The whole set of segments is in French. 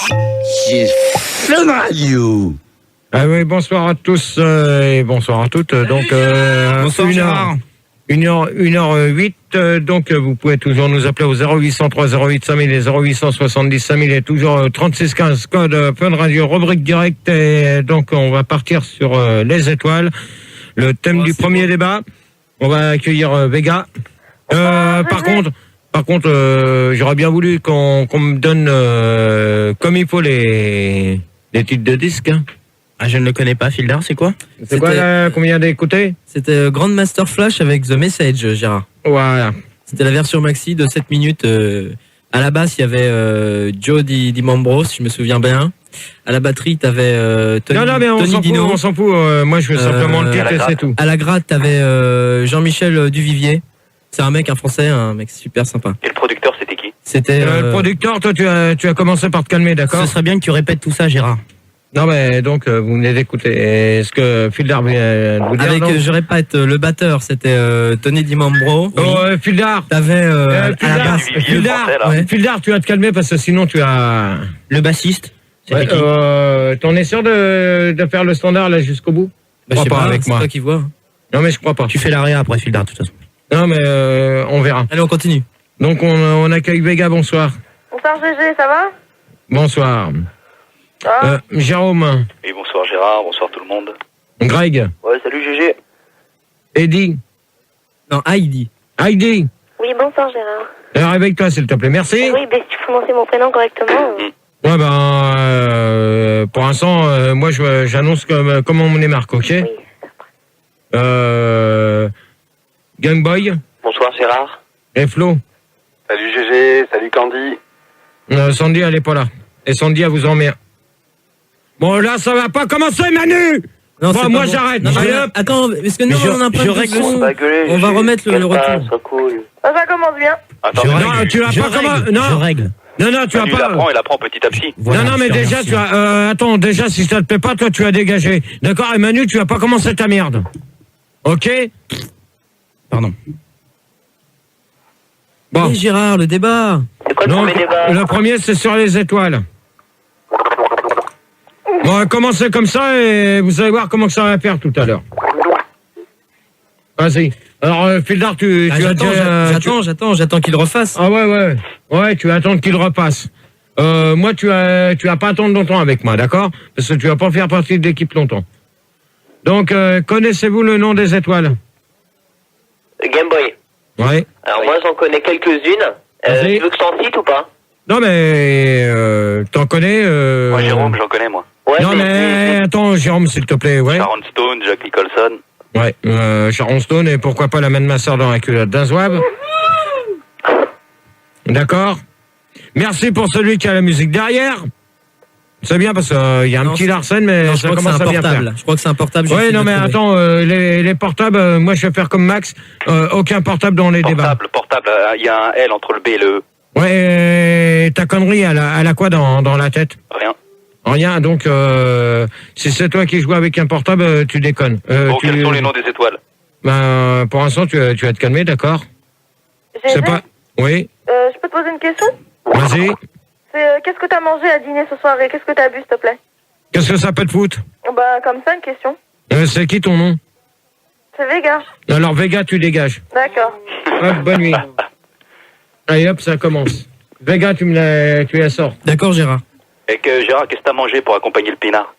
She's Fun Radio. Ah oui, bonsoir à tous et bonsoir à toutes. Donc, bonsoir Gérard. 1h08, donc vous pouvez toujours nous appeler au 0803 08 5000 et 0870 5000 et toujours 3615 code Fun Radio, rubrique directe. Et donc on va partir sur les étoiles. Le thème du premier débat. On va accueillir Vega. Par contre, j'aurais bien voulu qu'on me donne comme il faut les titres de disques. Hein. Ah, je ne le connais pas, Fildar, c'est quoi? C'est quoi là, combien d'écouter? C'était Grandmaster Flash avec The Message, Gérard. Voilà. C'était la version maxi de 7 minutes. À la basse, il y avait Joe Di Mambro, si je me souviens bien. À la batterie, t'avais Tony Dino. Non, mais on s'en fout. Moi, je veux simplement le titre et c'est tout. À la gratte, t'avais Jean-Michel Duvivier. C'est un Français, un mec super sympa. Et le producteur, c'était qui? C'était le producteur. Toi, tu as commencé par te calmer, d'accord? Ce serait bien que tu répètes tout ça, Gérard. Non, mais donc, vous venez d'écouter. Est-ce que Fildar vient de vous dire? Avec, je répète, le batteur, c'était Tony Di Mambro. Oh, Fildar. T'avais à la basse. Fildar, tu vas te calmer parce que sinon tu as le bassiste. Ouais, t'en es sûr de faire le standard là jusqu'au bout? Bah, je sais pas, avec moi. C'est toi qui vois. Non, mais je crois pas. Tu fais l'arrière après, Fildar, de toute façon. Non, mais on verra. Allez, on continue. Donc, on accueille Vega, bonsoir. Bonsoir GG, ça va? Bonsoir. Jérôme. Oui, bonsoir Gérard, bonsoir tout le monde. Greg. Ouais, salut GG. Eddie. Non, Heidi. Heidi. Oui, bonsoir Gérard. Réveille-toi, s'il te plaît, merci. Oui, ben si tu prononçais mon prénom correctement. Ouais, ben, pour l'instant, moi, j'annonce comment on les marque, ok? Oui. Game Boy. Bonsoir Gérard. Et Flo. Salut GG, salut Candy. Sandy, elle est pas là. Et Sandy, elle vous emmerde. Bon, là, ça va pas commencer, Manu! Non, bon, moi, j'arrête. Attends, parce que nous, on a un problème de son. On va remettre le retour. Cool. Ça commence bien. Attends, non, tu vas pas comment... Non, je règle. Non, tu vas pas... Il apprend petit à petit. Voilà, non, mais déjà, tu as... attends, déjà, si ça te plaît pas, toi, tu as dégagé. D'accord? Et Manu, tu vas pas commencer ta merde. Ok? Pardon. Bon. Oui, Gérard, le débat. C'est quoi le premier débat? Le premier, c'est sur les étoiles. Bon, on va commencer comme ça et vous allez voir comment ça va faire tout à l'heure. Vas-y. Alors, Fildar, tu as déjà... J'attends qu'il refasse. Ah ouais. Ouais, tu vas attendre qu'il repasse. Moi, tu vas pas attendre longtemps avec moi, d'accord? Parce que tu vas pas faire partie de l'équipe longtemps. Donc, connaissez-vous le nom des étoiles? Game Boy. Ouais. Alors moi j'en connais quelques-unes. Tu veux que je t'en cite ou pas? Non mais t'en connais Moi Jérôme, j'en connais moi. Ouais, non mais attends Jérôme s'il te plaît, ouais. Sharon Stone, Jack Nicholson. Ouais, Sharon Stone et pourquoi pas la main de ma soeur dans la culotte d'un zouave. D'accord. Merci pour celui qui a la musique derrière. C'est bien parce qu'il y a un petit Larsen, mais non, ça commence à bien faire. Je crois que c'est un portable. Oui, non mais attends, les portables, moi je vais faire comme Max, aucun portable dans les débats. Portable, il y a un L entre le B et le E. Ouais, ta connerie, elle a quoi dans la tête? Rien, donc si c'est toi qui joues avec un portable, tu déconnes. Bon, quels sont les noms des étoiles? Ben, pour l'instant, tu vas te calmer, d'accord? C'est pas... Oui? Je peux te poser une question? Vas-y. Qu'est-ce que t'as mangé à dîner ce soir et qu'est-ce que t'as bu, s'il te plaît? Qu'est-ce que ça peut te foutre? Bah, comme ça, une question. C'est qui ton nom? C'est Vega. Alors, Vega, tu dégages. D'accord. Hop, bonne nuit. Allez, hop, ça commence. Vega, tu la sors. D'accord, Gérard. Et Gérard, qu'est-ce que t'as mangé pour accompagner le pinard?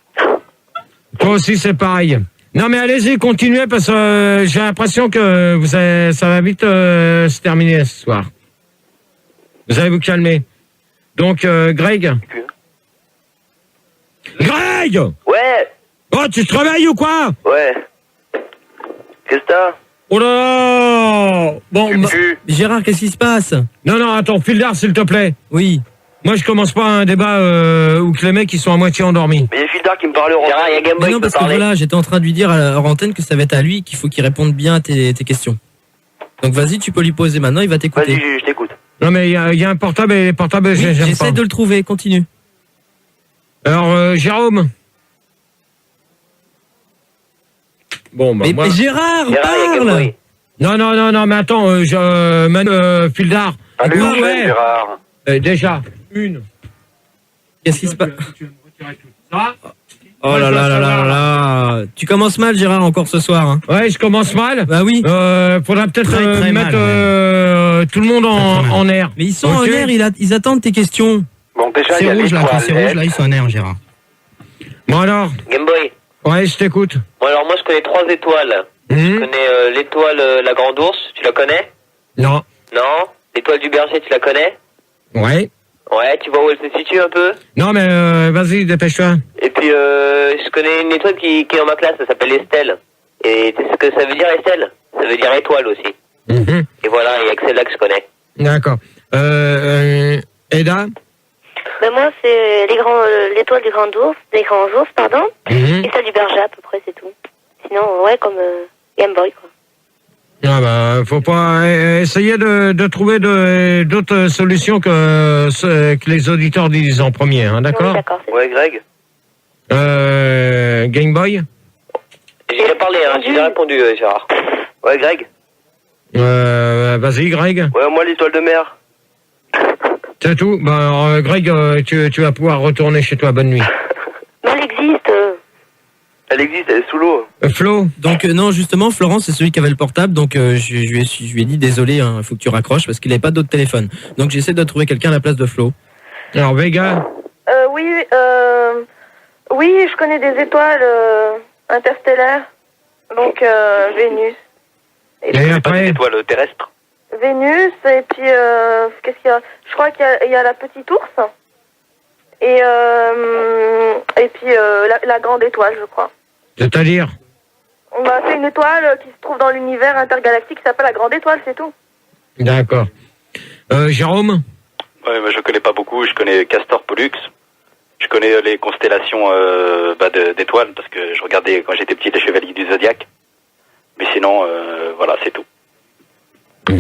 Toi aussi, c'est pareil. Non, mais allez-y, continuez, parce que j'ai l'impression que ça va vite se terminer ce soir. Vous allez vous calmer. Donc, Greg? Greg! Ouais! Oh, tu te réveilles ou quoi? Ouais. Qu'est-ce que t'as? Oh là là! Bon, Gérard, qu'est-ce qui se passe? Non, attends, Fildar, s'il te plaît. Oui. Moi, je commence pas un débat où que les mecs, ils sont à moitié endormis. Mais il y a Fildar qui me parle au Gérard, il y a Game Boy. Non, parce que voilà, j'étais en train de lui dire hors antenne que ça va être à lui qu'il faut qu'il réponde bien à tes questions. Donc vas-y, tu peux lui poser maintenant, il va t'écouter. Vas-y, je t'écoute. Non, mais il y a un portable et les portables, oui, j'aime pas. J'essaie de le trouver, continue. Alors, Jérôme. Bon, bah, mais Gérard, parle! Non, mais attends, Fildar. Allez, Gérard. Déjà, une. Qu'est-ce qui se passe? Oh là là là là là. Tu commences mal, Gérard, encore ce soir. Hein. Ouais, je commence mal. Bah oui. Faudra peut-être Très, très mettre mal, tout le monde en air. Mais ils sont Ok. en air, ils attendent tes questions. Bon, déjà, il C'est y a rouge là, quand l'étoile. c'est rouge là, ils sont en air, Gérard. Bon alors, Game Boy. ouais, je t'écoute. Bon, alors moi, je connais 3 étoiles. Je connais l'étoile la Grande Ourse, tu la connais? Non. Non. L'étoile du berger, tu la connais? Ouais. Ouais, tu vois où elle se situe un peu? Non, mais vas-y, dépêche-toi. Et puis, je connais une étoile qui est dans ma classe, ça s'appelle Estelle. Et tu sais ce que ça veut dire, Estelle? Ça veut dire étoile aussi. Et voilà, il y a que celle-là que je connais. D'accord. Eda? Ben moi, c'est l'étoile du grand ours, des grands ours, pardon. Et celle du berger, à peu près, c'est tout. Sinon, ouais, comme Game Boy, quoi. Ah bah, faut pas essayer de trouver d'autres solutions que les auditeurs disent en premier, hein, d'accord? Oui, d'accord, c'est Ouais, Greg? Game Boy? J'ai déjà parlé, hein, j'ai déjà répondu, Gérard. Ouais, Greg? Vas-y, Greg. Ouais, moi, l'étoile de mer. C'est tout? Bah, alors, Greg, tu vas pouvoir retourner chez toi. Bonne nuit. Mais elle existe. Elle existe, elle est sous l'eau. Flo? Donc non, justement, Florence, c'est celui qui avait le portable, donc je lui ai dit désolé, il faut que tu raccroches parce qu'il n'avait pas d'autre téléphone. Donc j'essaie de trouver quelqu'un à la place de Flo. Alors, Vega? Oui, oui, je connais des étoiles interstellaires. Donc, Vénus. Et après? Étoile terrestre. Vénus, et puis, qu'est-ce qu'il y a? Je crois qu'il y a la petite ours. Et puis, la grande étoile, je crois. C'est-à-dire? Bah, c'est une étoile qui se trouve dans l'univers intergalactique qui s'appelle la grande étoile, c'est tout. D'accord. Jérôme? Ouais, moi je connais pas beaucoup, je connais Castor Pollux. Je connais les constellations d'étoiles parce que je regardais quand j'étais petit les Chevaliers du Zodiaque. Mais sinon, voilà, c'est tout. Eh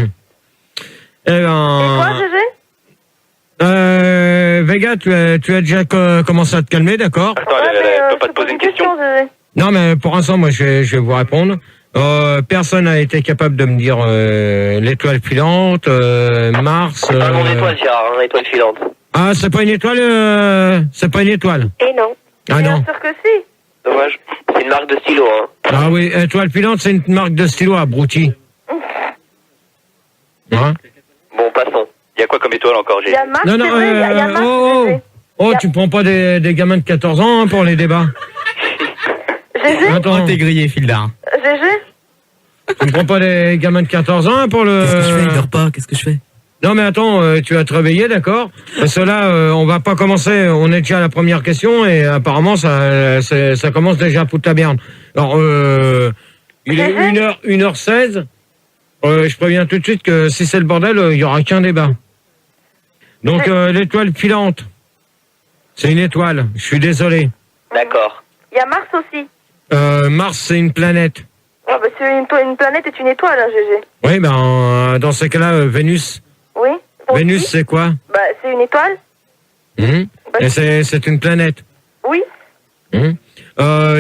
Et toi, ben... GG? Vega, tu as déjà commencé à te calmer, d'accord? Attends, Ouais, mais, elle peut pas je te poser une pose question. GG. Non, mais pour l'instant, moi, je vais vous répondre. Personne n'a été capable de me dire l'étoile filante, Mars... C'est pas un nom d'étoile, Gérard, hein, étoile filante. Ah, c'est pas une étoile c'est pas une étoile. Et non. Ah Bien non. sûr que si. Dommage. C'est une marque de stylo, hein. Ah oui, étoile filante, c'est une marque de stylo, abruti. Hein? Bon, passons. Il y a quoi comme étoile encore, Il j'ai y a Mars, Non, non, c'est vrai, il y a Mars, GG. Oh, tu prends pas des gamins de 14 ans hein, pour les débats. GG, Attends, Oh, t'es grillé, Fildar. GG. tu ne prends pas des gamins de 14 ans hein, pour le... Qu'est-ce que je fais? Il dort pas, qu'est-ce que je fais? Non mais attends, tu vas te réveiller, d'accord? Parce que là, on va pas commencer, on est déjà à la première question et apparemment ça commence déjà à foutre la merde. Alors, il est 1h16, je préviens tout de suite que si c'est le bordel, il y aura qu'un débat. Donc l'étoile filante, c'est une étoile, je suis désolé. D'accord. Il y a Mars aussi. Mars, c'est une planète. Ah, bah, c'est une planète est une étoile, hein, GG. Oui, ben dans ces cas-là, Vénus. Oui. Aussi. Vénus, c'est quoi? Bah, c'est une étoile. Bah, Et c'est une planète. Oui.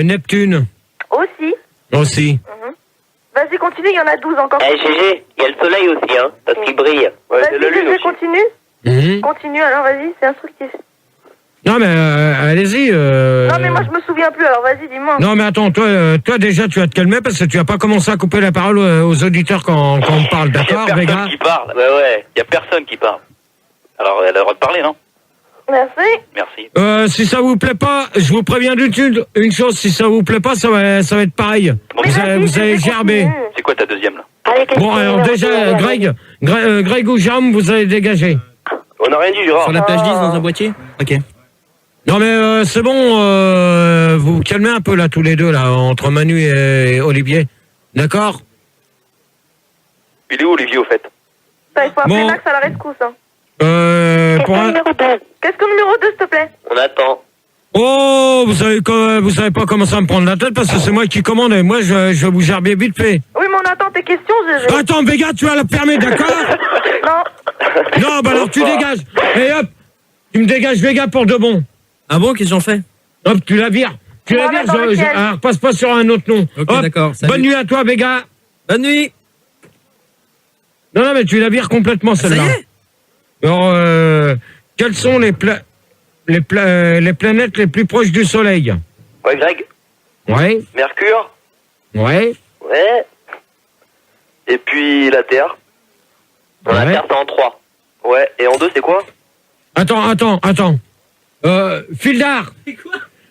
Neptune, Aussi. aussi. Vas-y, continue, il y en a 12 encore. Eh, GG, il y a le soleil aussi, hein, parce qu'il brille. Ouais, Vas-y, GG, continue. Continue, alors, vas-y, c'est instructif. Non, mais allez-y. Non, mais moi, je me souviens plus, alors vas-y, dis-moi. Non, mais attends, toi déjà, tu vas te calmer parce que tu vas pas commencer à couper la parole aux auditeurs quand on parle, Il y a d'accord, personne Vega? qui parle. Ouais. Il y a personne qui parle. Alors elle a le droit de parler, non? Merci. Merci. Si ça vous plaît pas, je vous préviens une chose, si ça vous plaît pas, ça va être pareil. Bon, Mais vas-y, vous allez GG, gerber. continue. c'est quoi ta deuxième là? Allez, Bon, alors déjà, Greg ou Jérôme, vous allez dégager. On n'a rien dit, Gérard. Sur la plage 10 dans un boîtier? Ok. Non, mais c'est bon, vous vous calmez un peu là, tous les deux, là, entre Manu et Olivier. D'accord? Il est où Olivier au fait? Ça, il faut appeler Bon. Max à la rescousse. Hein. Pour un... Qu'est-ce que numéro 2, s'il te plaît? On attend. Oh, vous savez pas comment ça me prendre la tête parce que c'est moi qui commande et moi je vais vous gerber vite fait. Oui, mais on attend tes questions, GG. Attends, Vega, tu vas la fermer, d'accord? Non. Non, bah alors tu dégages. Et hop, tu me dégages Vega pour de bon. Ah bon, qu'est-ce que j'en fais? Hop, tu la vires. Tu la On va vires, dans lequel alors passe pas sur un autre nom. Ok, Hop, d'accord, salut. bonne nuit à toi, Vega. Bonne nuit. Non, mais tu la vires complètement Ça y celle-là. est? Alors, quels sont les les planètes les plus proches du Soleil. Ouais, Greg. Ouais, Mercure. ouais, Ouais. Et puis la Terre. La ouais. Terre, c'est en 3. Ouais. Et en 2, c'est quoi? Attends. Fildar.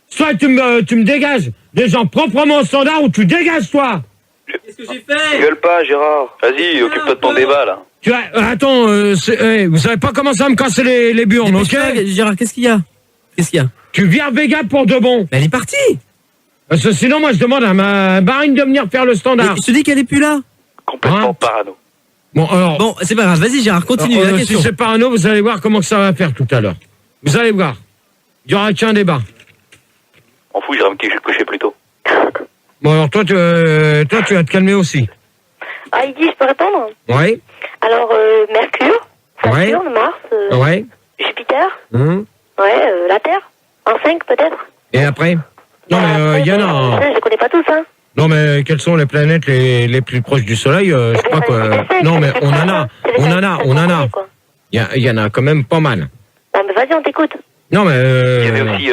Soit tu me dégages des gens proprement au standard ou tu dégages toi. Qu'est-ce que j'ai fait? Gueule pas, Gérard. Vas-y, occupe-toi de ton débat, là. Tu as, attends, vous savez pas comment ça me casser les burnes, ok? Gérard, qu'est-ce qu'il y a? Tu vires Vega pour de bon. Mais elle est partie. Parce que sinon, moi, je demande à ma Marine de venir faire le standard. Mais je te dis qu'elle est plus là. Complètement Hein? parano. Bon, alors, Bon, c'est pas grave, vas-y Gérard, continue la si question. c'est parano, vous allez voir comment que ça va faire tout à l'heure. Vous allez voir. Il y aura qu'un débat. On fout, j'irai me coucher plus tôt. Bon, alors toi, tu vas te calmer aussi. Ah, Iggy, je peux répondre? Ouais, Alors, Mercure, Ouais. Saturne, Mars, ouais. Jupiter, Hum. la Terre, en 5 peut-être? Et après? Non, mais il y en a. Hein. Je les connais pas tous, hein. Non, mais quelles sont les planètes les plus proches du Soleil? Je crois que. Non, mais on en a. Il y en a quand même pas mal. Ah, mais vas-y, on t'écoute. Non, mais. Il y avait aussi,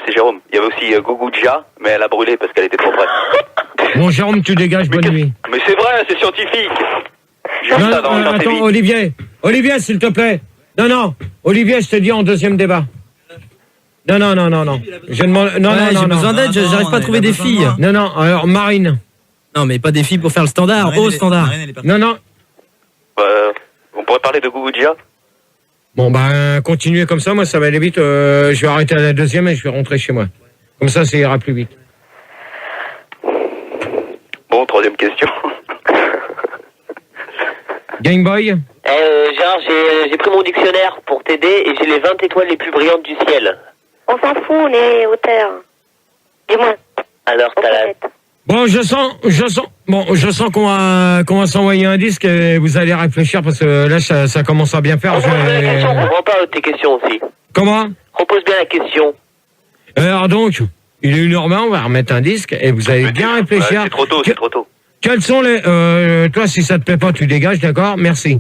c'est Jérôme, il y avait aussi Guguja, mais elle a brûlé parce qu'elle était trop près. Bon, Jérôme, tu dégages, bonne nuit. Mais c'est vrai, c'est scientifique. J'ai vu Non, ça dans attends, TV. Olivier, s'il te plaît. Non, Olivier, je te dis en deuxième débat. Non. Je demande. J'ai besoin d'aide, j'arrive pas à trouver des filles. Non, alors Marine. Non, mais pas des filles pour faire le standard, au standard. Non. On pourrait parler de Guguja. Bon, ben, continuez comme ça, moi, ça va aller vite. Je vais arrêter à la deuxième et je vais rentrer chez moi. Comme ça ira plus vite. Bon, troisième question. Game Boy. Gérard, j'ai pris mon dictionnaire pour t'aider et j'ai les 20 étoiles les plus brillantes du ciel. On s'en fout, on est au terre. Dis-moi. Alors, Au t'as la... planète. Bon, je sens qu'on va s'envoyer un disque et vous allez réfléchir parce que là, ça commence à bien faire. Repose bien la question, comprends pas tes questions aussi. Comment? Repose bien la question. Alors donc, il est 1h20, on va remettre un disque et vous allez bien réfléchir. C'est trop tôt, c'est trop tôt. Quels sont les... toi, si ça te plaît pas, tu dégages, d'accord? Merci.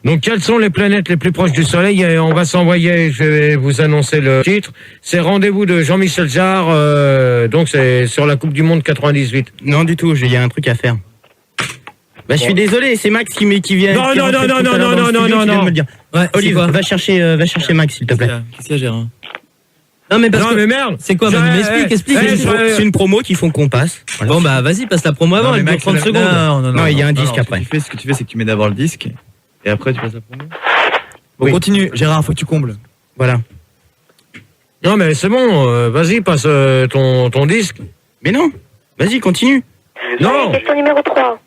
Donc, quelles sont les planètes les plus proches du Soleil? Et on va s'envoyer, je vais vous annoncer le titre. C'est Rendez-vous de Jean-Michel Jarre, donc c'est sur la Coupe du Monde 98. Non, du tout, il y a un truc à faire. Bah, je suis désolé, c'est Max qui vient. Non, qui est non, rentré non, tout à non, l'heure dans le non, studio, non, qui vient non. de me le dire. Ouais, Olive, va chercher Max, s'il te plaît. Qu'est-ce qu'il y a, Gérard? Non, mais parce Non, que... mais merde. C'est quoi, Manu? Explique. C'est une promo qu'il faut qu'on passe. Bon, bah, vas-y, passe la promo avant, elle dure 30 secondes. Non, il y a un disque après. Ce que tu fais, c'est que tu mets d'abord le disque, et après tu passes la promo. Bon, Oui. continue, Gérard, faut que tu combles. Voilà. Non, mais c'est bon, vas-y, passe ton disque. Mais non, vas-y, continue. Non, Question numéro 3.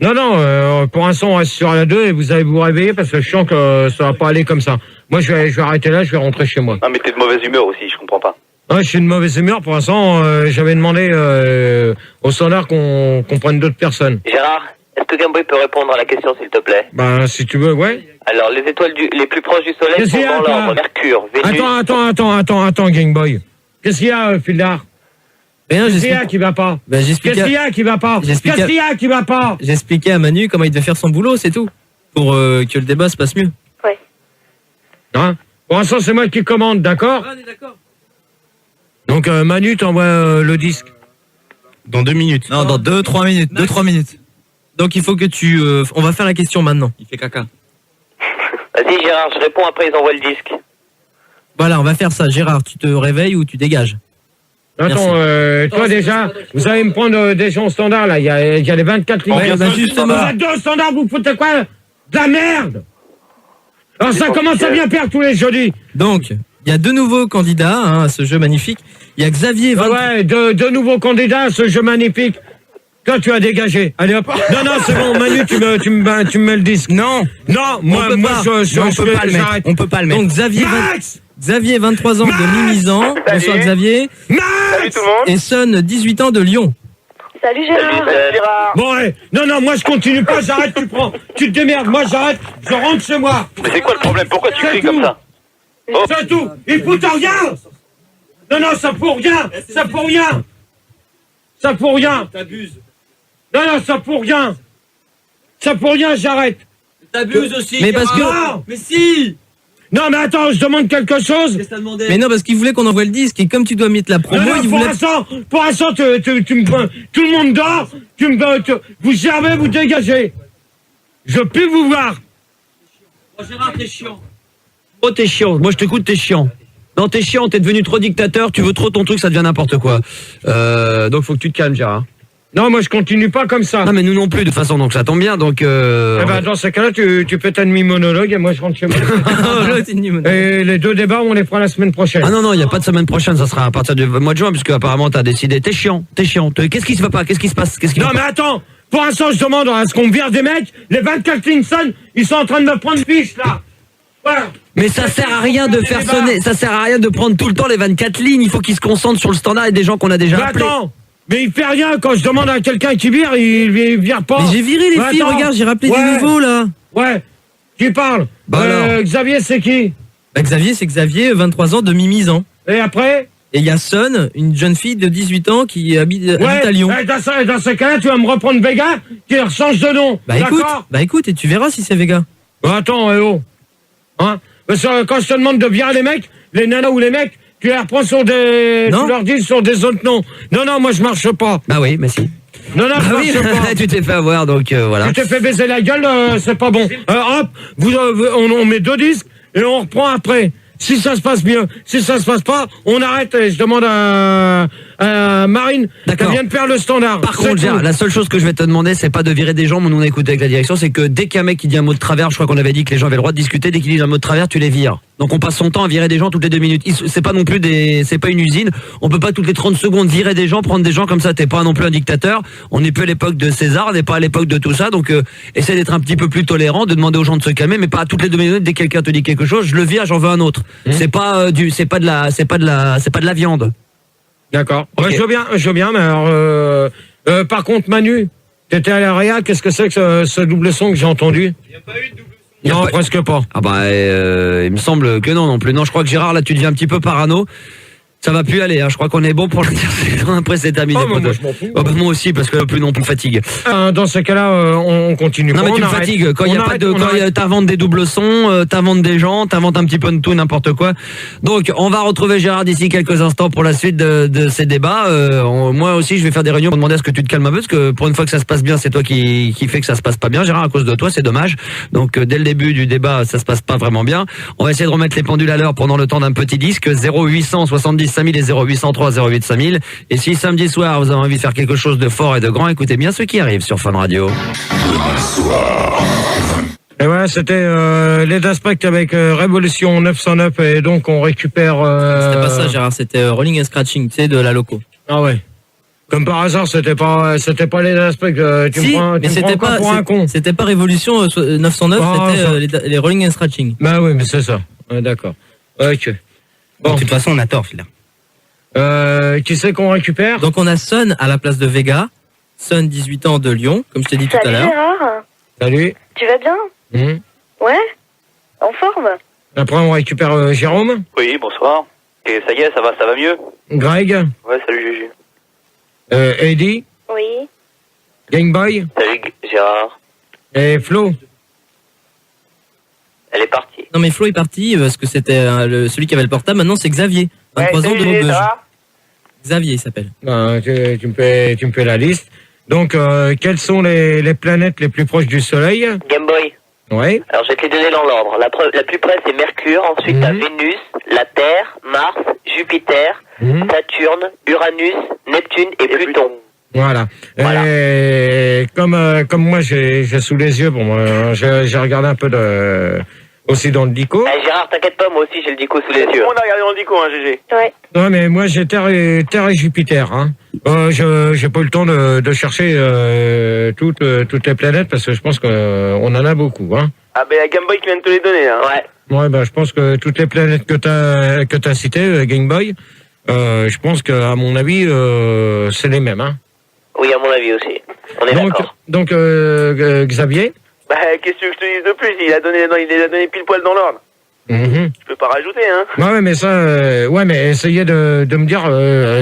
non, pour l'instant, on reste sur la 2 et vous allez vous réveiller parce que je sens que ça va pas aller comme ça. Moi, je vais arrêter là, je vais rentrer chez moi. Ah, mais t'es de mauvaise humeur aussi, je comprends pas. Ouais, je suis de mauvaise humeur. Pour l'instant, j'avais demandé au standard qu'on prenne d'autres personnes. Gérard, est-ce que Gameboy peut répondre à la question, s'il te plaît? Ben, si tu veux, ouais. Alors, les étoiles les plus proches du Soleil Qu'est-ce sont qu'il y a, dans toi l'ordre. Mercure, Vénus... Attends, Game Boy. Qu'est-ce qu'il y a, Fildar? Rien, Qu'est-ce qu'il y a qui va pas? Bah, Qu'est-ce qu'il y a qui va pas? J'explique Qu'est-ce qu'il y a qui va pas? J'expliquais à Manu comment il devait faire son boulot, c'est tout. Pour que le débat se passe mieux. Hein? Pour l'instant, c'est moi qui commande, d'accord? on est d'accord. Donc, Manu t'envoie le disque. Dans 2 minutes. Non, dans 2-3 minutes. 2-3 minutes. Donc il faut que tu... on va faire la question maintenant. Il fait caca. Vas-y, Gérard, je réponds, après ils envoient le disque. Voilà, on va faire ça. Gérard, tu te réveilles ou tu dégages? Attends, toi déjà, vous allez me prendre des gens au standard, là. Il y a les 24 lignes. Ouais, bah, justement. Vous êtes deux au standard, vous foutez quoi? De la merde! Alors ça commence à bien faire tous les jeudis. Donc, il y a 2 nouveaux candidats hein, à ce jeu magnifique. Il y a Xavier... Ah ouais, deux nouveaux candidats à ce jeu magnifique. Toi, tu as dégagé. Allez hop. Non, c'est bon, Manu, tu me mets le disque. Non, Moi, on peut pas le mettre. j'arrête. On peut pas le mettre. Donc Xavier, 23 ans de Mimizan. Bonsoir Xavier. Salut tout le monde. Et Son, 18 ans de Lyon. Salut Gérard. Gérard. Bon, ouais. Non, moi, je continue pas, j'arrête, tu te démerdes. Moi, j'arrête, je rentre chez moi. Mais c'est quoi le problème? Pourquoi tu cries comme ça? Oh. C'est tout. Il fout rien. Non, ça fout rien. Ça fout rien. Ça fout rien. T'abuses. Non, ça fout rien. Ça fout rien, j'arrête. T'abuses aussi. Mais parce que... Non. Mais si. Non, mais attends, je demande quelque chose. Mais non, parce qu'il voulait qu'on envoie le disque et comme tu dois mettre la promo, Non, il pour voulait. l'instant, tu me prends. Tout le monde dort. Vous servez, vous dégagez. Je peux plus vous voir. Oh, Gérard, t'es chiant. Oh, t'es chiant. Moi, je t'écoute, t'es chiant. Non, t'es chiant, t'es devenu trop dictateur, tu veux trop ton truc, ça devient n'importe quoi. Donc, faut que tu te calmes, Gérard. Non, moi, je continue pas comme ça. Non, mais nous non plus, de toute façon, donc ça tombe bien, donc... Eh ben, dans ce cas-là, tu fais ta demi-monologue et moi, je rentre chez moi. Et les 2 débats, on les fera la semaine prochaine. Ah non, il n'y a pas de semaine prochaine, ça sera à partir du mois de juin, puisque apparemment, t'as décidé. T'es chiant. Qu'est-ce qui se va pas? Qu'est-ce qui se passe? Non, mais attends. Pour l'instant, je demande à ce qu'on vire des mecs. Les 24 Clinton, ils sont en train de me prendre fiche, là. Voilà. Mais ça sert à rien de faire sonner, ça sert à rien de prendre tout le temps les 24 lignes, il faut qu'ils se concentrent sur le standard et des gens qu'on a déjà appelés. Attends, mais il fait rien quand je demande à quelqu'un qui vire, il vire pas. Mais j'ai viré les filles, regarde, j'ai rappelé des nouveaux là. Ouais, qui parle Xavier, c'est qui? Xavier, c'est Xavier, 23 ans, demi-mise-ans. Et après? Et il y a Son, une jeune fille de 18 ans qui habite à Lyon. Dans ce cas-là, tu vas me reprendre Vega, qui change de nom. Bah écoute, et tu verras si c'est Vega. Attends, hein? Parce que quand je te demande de virer les mecs, les nanas ou les mecs, tu les reprends sur des... Non. Tu leur dis sur des autres noms. Non, moi je marche pas. Bah oui, mais si. Non, je marche pas. Tu t'es fait avoir, donc voilà. Tu t'es fait baiser la gueule, c'est pas bon. Hop, on met 2 disques et on reprend après. Si ça se passe bien, si ça se passe pas, on arrête et je demande à Marine qui vient de faire le standard. Par contre, Gérard, la seule chose que je vais te demander, c'est pas de virer des gens, mais nous on a écouté avec la direction, c'est que dès qu'un mec qui dit un mot de travers, je crois qu'on avait dit que les gens avaient le droit de discuter, dès qu'il dit un mot de travers, tu les vires. Donc on passe son temps à virer des gens toutes les 2 minutes. C'est pas non plus c'est pas une usine. On peut pas toutes les 30 secondes virer des gens, prendre des gens comme ça. T'es pas non plus un dictateur. On n'est plus à l'époque de César, on n'est pas à l'époque de tout ça. Donc essaie d'être un petit peu plus tolérant, de demander aux gens de se calmer, mais pas toutes les 2 minutes dès que quelqu'un te dit quelque chose, je le vire, j'en veux un autre. C'est pas de la viande. D'accord. Okay. Je veux bien, mais alors, par contre, Manu, t'étais à l'AREA, qu'est-ce que c'est que ce double son que j'ai entendu? Il n'y a pas eu de double son. Non, presque pas. Ah bah, il me semble que non plus. Non, je crois que Gérard, là, tu deviens un petit peu parano. Ça va plus aller, hein. Je crois qu'on est bon pour le dire. Après, c'est terminé. Moi, je m'en fous. Moi aussi, parce que plus non plus fatigue. Dans ce cas-là, on continue. Non, mais tu me fatigues. Quand il y a pas de, quand t'inventes des doubles sons, t'inventes des gens, t'inventes un petit peu de tout, n'importe quoi. Donc, on va retrouver Gérard d'ici quelques instants pour la suite de ces débats. Moi aussi, je vais faire des réunions pour demander à ce que tu te calmes un peu, parce que pour une fois que ça se passe bien, c'est toi qui fait que ça se passe pas bien. Gérard, à cause de toi, c'est dommage. Donc, dès le début du débat, ça se passe pas vraiment bien. On va essayer de remettre les pendules à l'heure pendant le temps d'un petit disque. 0870 5000 et 0803 08 5000. Et si samedi soir, vous avez envie de faire quelque chose de fort et de grand, écoutez bien ce qui arrive sur Fun Radio. Et voilà, c'était les Aspect avec Révolution 909 et donc on récupère... C'était pas ça, Gérard, c'était Rolling and Scratching, tu sais, de la loco. Ah ouais. Comme par hasard, c'était pas les Aspect. Si, mais c'était pas Révolution 909, c'était les Rolling and Scratching. Bah oui, mais c'est ça. Ouais, d'accord. Ok. Bon. De toute façon, on a tort, là. Qui c'est qu'on récupère? Donc on a Son à la place de Vega. Son, 18 ans, de Lyon, comme je t'ai dit tout à l'heure. Salut Gérard. Salut. Tu vas bien? Ouais. En forme? Après on récupère Jérôme. Oui, bonsoir. Et ça y est, ça va mieux? Greg. Ouais, salut Juju. Eddie. Oui. Gameboy. Salut Gérard. Et Flo. Elle est partie. Non mais Flo est parti parce que c'était celui qui avait le portable. Maintenant c'est Xavier. 23 ans de Maubeuge. Xavier il s'appelle. Tu me fais la liste. Donc quelles sont les planètes les plus proches du Soleil? Gameboy. Oui. Alors je vais te les donner dans l'ordre. La plus près c'est Mercure, ensuite t'as Vénus, la Terre, Mars, Jupiter, Saturne, Uranus, Neptune et Pluton. Voilà. Et comme moi j'ai sous les yeux, j'ai regardé un peu aussi dans le dico. Gérard, t'inquiète pas, moi aussi j'ai le dico sous les yeux. On a regardé dans le dico, hein, GG. Ouais. Ouais, mais moi j'ai Terre et Jupiter. Hein. J'ai pas eu le temps de chercher toutes les planètes parce que je pense qu'on en a beaucoup. Hein. Ah ben, il y a Gameboy qui vient de te les donner. Hein. Ouais. Ouais, ben je pense que toutes les planètes que t'as citées, Gameboy, je pense qu'à mon avis, c'est les mêmes. Hein. Oui, à mon avis aussi. On est d'accord. Donc Xavier. Bah, qu'est-ce que je te dise de plus? Il les a donné pile poil dans l'ordre. Mhm. Je peux pas rajouter, hein. Ouais, mais ça, ouais, mais essayez de me dire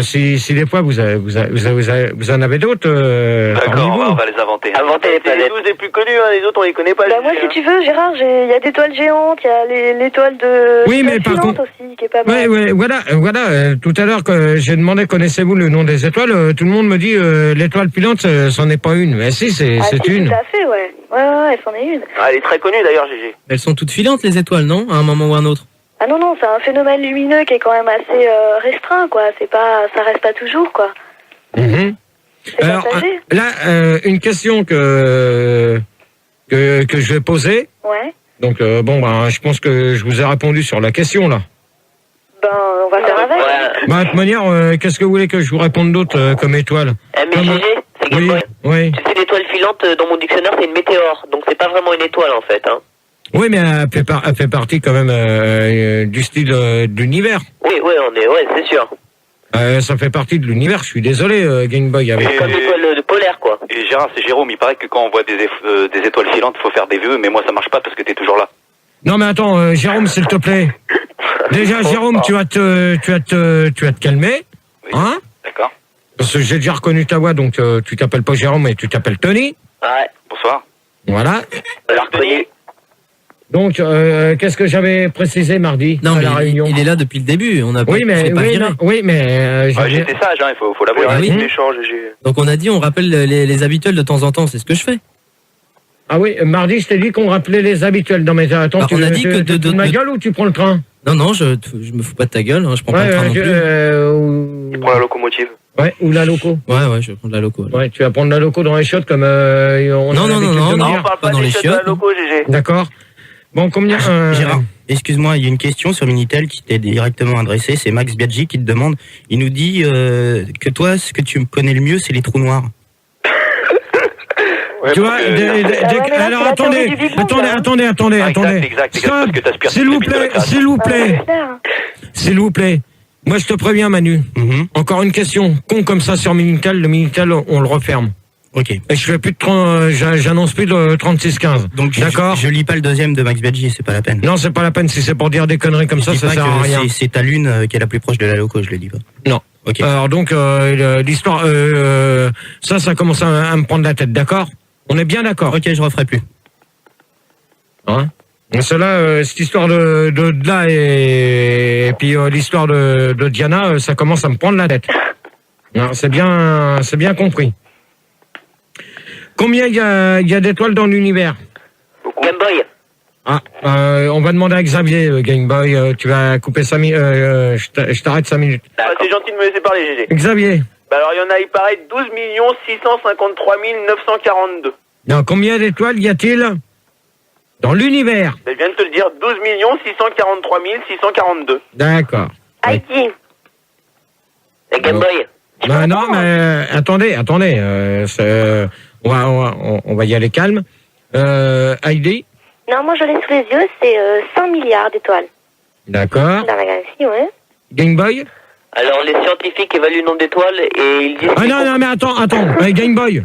si des fois vous en avez d'autres. D'accord, on va les inventer. Inventer les C'est les planètes. 12 les plus connus, hein. Les autres, on les connaît pas. Bah moi, si tu veux, Gérard, il y a des toiles géantes, il y a l'étoile de... Oui, mais par filante contre- aussi, qui est pas mal. Ouais, voilà. Tout à l'heure que j'ai demandé connaissez-vous le nom des étoiles, tout le monde me dit l'étoile filante, c'en est pas une. Mais si, c'est Ah, si, une. tout à fait, ouais. Ouais, c'en est une. Ah, elle est très connue, d'ailleurs, GG. Elles sont toutes filantes, les étoiles, non? À un moment ou à un autre. Ah non, c'est un phénomène lumineux qui est quand même assez restreint, quoi. Ça reste pas toujours, quoi. Mhm. C'est Alors passager. là, une question que je vais poser. Ouais. Donc je pense que je vous ai répondu sur la question là. Ben, on va faire avec. Bah, de toute manière, qu'est-ce que vous voulez que je vous réponde d'autre comme étoile? Mais GG, c'est Game Boy. Oui. Tu sais, l'étoile filante, dans mon dictionnaire, c'est une météore. Donc c'est pas vraiment une étoile, en fait. Hein. Oui, mais elle fait partie quand même du style de l'univers. Oui, c'est sûr. Ça fait partie de l'univers, je suis désolé, Game Boy. Avec... Comme l'étoile de polaire, quoi. Et Gérard, c'est Jérôme, il paraît que quand on voit des étoiles filantes, il faut faire des vœux, mais moi ça marche pas parce que t'es toujours là. Non mais attends, Jérôme, s'il te plaît. Déjà, Jérôme, tu vas te calmer, hein? D'accord. Parce que j'ai déjà reconnu ta voix, donc tu t'appelles pas Jérôme, mais tu t'appelles Tony. Ouais. Bonsoir. Voilà. Alors, Tony. Donc, qu'est-ce que j'avais précisé mardi Non, à mais la réunion? il est là depuis le début. On a pas, Oui, mais c'est pas viré. Ouais, j'avais- j'étais sage, hein, il faut l'avouer. Ouais, oui. c'est méchant, GG. Donc on a dit on rappelle les habituels de temps en temps. C'est ce que je fais. Ah oui, mardi, je t'ai dit qu'on rappelait les habituels. Non mais attends, Alors, on a dit que tu te fous de ma gueule ou tu prends le train? Non, je me fous pas de ta gueule. Hein, je prends pas le train non plus. Il prend la locomotive. Ouais, ou la loco. Ouais, je vais prendre la loco. alors. Ouais, tu vas prendre la loco dans les chiottes comme on Non, a non, l'habitude non, de non, dire. On parle pas pas dans des les chiottes de la chiottes. loco, GG. D'accord. Bon, combien Gérard, excuse-moi, il y a une question sur Minitel qui t'est directement adressée. C'est Max Biaggi qui te demande. Il nous dit que toi, ce que tu connais le mieux, c'est les trous noirs. Ouais, Tu vois, parce que- alors c'est la attendez, théorie du Big Bang, là. attendez. Exact, Stop, parce que t'aspires s'il tous vous les mythes de la plaît, création. s'il vous plaît, s'il vous plaît. Moi, je te préviens, Manu. Encore une question con comme ça sur Minitel. Le Minitel, on le referme. Ok. Et je fais plus de 30, j'annonce plus de 36-15. Donc D'accord. je lis pas le deuxième de Max Biaggi, c'est pas la peine. Non, c'est pas la peine. Si c'est pour dire des conneries comme Je ça, dis ça pas sert à que rien. c'est ta lune qui est la plus proche de la loco, je le dis pas. Non. Ok. Alors donc l'histoire, ça commence à me prendre la tête, d'accord? On est bien d'accord. Ok, je referai plus. Hein? Cela, cette histoire de là et puis l'histoire de Diana, ça commence à me prendre la tête. Non, c'est bien compris. Combien il y a d'étoiles dans l'univers? Game Boy. Ah, on va demander à Xavier, Game Boy. Tu vas couper 5 minutes. Je t'arrête 5 minutes. Ah, c'est gentil de me laisser parler, GG. Xavier. Bah alors, il y en a, il paraît, 12 653 942. Non, combien d'étoiles y a-t-il dans l'univers? Bah, je viens de te le dire, 12 643 642. D'accord. Heidi. Et Game Boy. Non, mais attendez. On va y aller calme. Heidi. Non, moi je l'ai sous les yeux, c'est 100 milliards d'étoiles. D'accord. Dans la galaxie, ouais. Game Boy. Alors, les scientifiques évaluent le nombre d'étoiles et ils disent... Ah non, mais attends. Game Boy.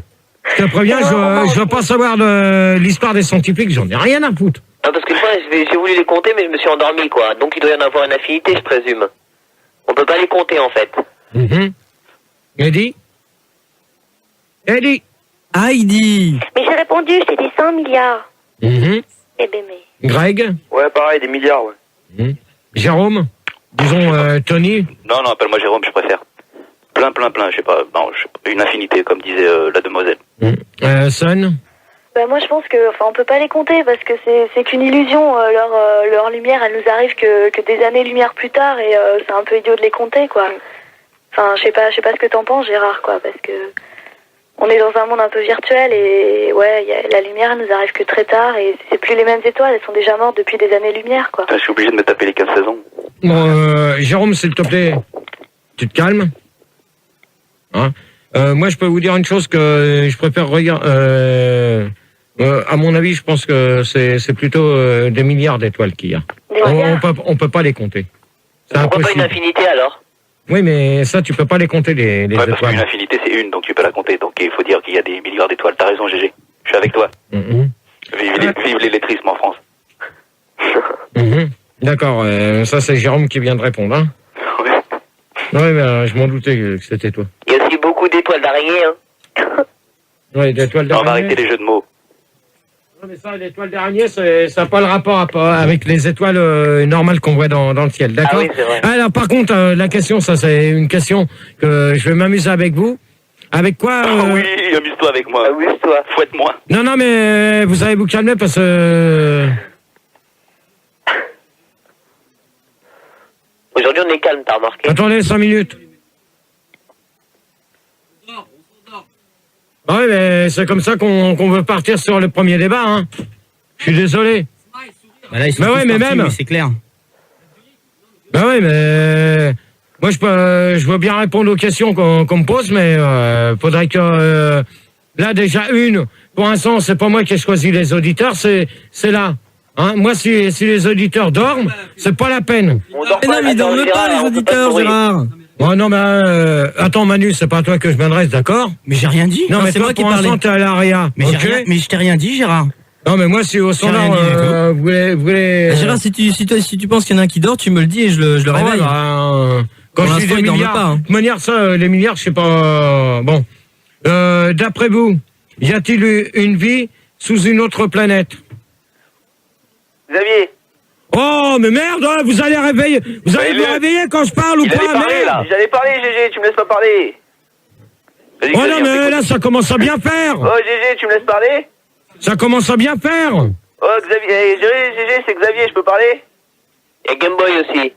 Je te préviens, je veux pas savoir de l'histoire des scientifiques, j'en ai rien à foutre. Non, parce que moi, j'ai voulu les compter, mais je me suis endormi, quoi. Donc, il doit y en avoir une infinité, je présume. On peut pas les compter, en fait. Eddie. Heidi. Mais j'ai répondu, c'est des 100 milliards. Eh ben, mais... Greg. Ouais, pareil, des milliards, ouais. Jérôme. Disons Tony. Non, appelle-moi Jérôme, je préfère. Plein, je sais pas, une infinité, comme disait la demoiselle. Son. Bah moi je pense que, enfin on peut pas les compter parce que c'est qu'une illusion. Leur lumière, elle nous arrive que des années-lumière plus tard et c'est un peu idiot de les compter, quoi. Enfin je sais pas ce que t'en penses, Gérard, quoi, parce que on est dans un monde un peu virtuel et ouais, la lumière elle nous arrive que très tard et c'est plus les mêmes étoiles, elles sont déjà mortes depuis des années-lumière, quoi. Putain, je suis obligé de me taper les 15 saisons. Bon, Jérôme, s'il te plaît, tu te calmes. Hein? Moi, je peux vous dire une chose que je préfère regarder. À mon avis, je pense que c'est plutôt des milliards d'étoiles qu'il y a. On peut pas les compter. C'est Pourquoi pas impossible. une infinité, alors? Oui, mais ça, tu peux pas les compter, les Ouais, parce étoiles. qu'une infinité, c'est une, donc tu peux la compter. Donc il faut dire qu'il y a des milliards d'étoiles. T'as raison, GG. Je suis avec toi. Vive l'illettrisme en France. D'accord, ça c'est Jérôme qui vient de répondre. Hein. Ouais, mais je m'en doutais que c'était toi. Il y a aussi beaucoup d'étoiles d'araignée. Hein. Ouais, d'étoiles On va d'araignée. arrêter les jeux de mots. Non, mais ça, l'étoile d'araignée, ça n'a pas le rapport avec les étoiles normales qu'on voit dans le ciel, d'accord? Ah oui, c'est vrai. Alors, par contre, la question, ça c'est une question que je vais m'amuser avec vous. Avec quoi Oui, amuse-toi avec moi. Amuse-toi. Fouette-moi. Non, mais vous allez vous calmer parce que... Aujourd'hui, on est calme, t'as remarqué? Attendez 5 minutes. Ah oui, mais c'est comme ça qu'on veut partir sur le premier débat, hein. Je suis désolé. Bah là, ils sont Mais tous ouais, mais partis, même. oui, c'est clair. Ben oui, mais moi je veux bien répondre aux questions qu'on me pose, mais faudrait que là déjà pour l'instant c'est pas moi qui ai choisi les auditeurs, c'est là. Hein, moi si les auditeurs dorment, c'est pas la peine. Mais non, mais ils dorment pas, les auditeurs, Gérard. Oh non, mais attends Manu, c'est pas à toi que je m'adresse, d'accord? Mais j'ai rien dit. Non, mais c'est toi moi qui pour parlais. l'instant t'es à l'ARIA. Mais, ok? mais je t'ai rien dit, Gérard. Non, mais moi si au standard, rien dit du tout. vous voulez Bah, Gérard, si tu penses qu'il y en a un qui dort, tu me le dis et je le Ah ouais, réveille. bah, quand Pour je dis l'instant, des ils dorment milliards, pas, hein. de toute manière, ça, les milliards, je sais pas. Bon. D'après vous, y a-t-il eu une vie sous une autre planète? Xavier, Oh, mais merde, hein, vous allez réveiller. Vous allez vous réveiller quand je parle ou il allait pas, parler, merde? là. J'allais parler, GG, tu me laisses pas parler. Vas-y, Oh Xavier, non, on mais t'écoute. là, ça commence à bien faire. Oh, GG, tu me laisses parler? Ça commence à bien faire. Oh, Xavier, GG, c'est Xavier, je peux parler? Et Game Boy aussi.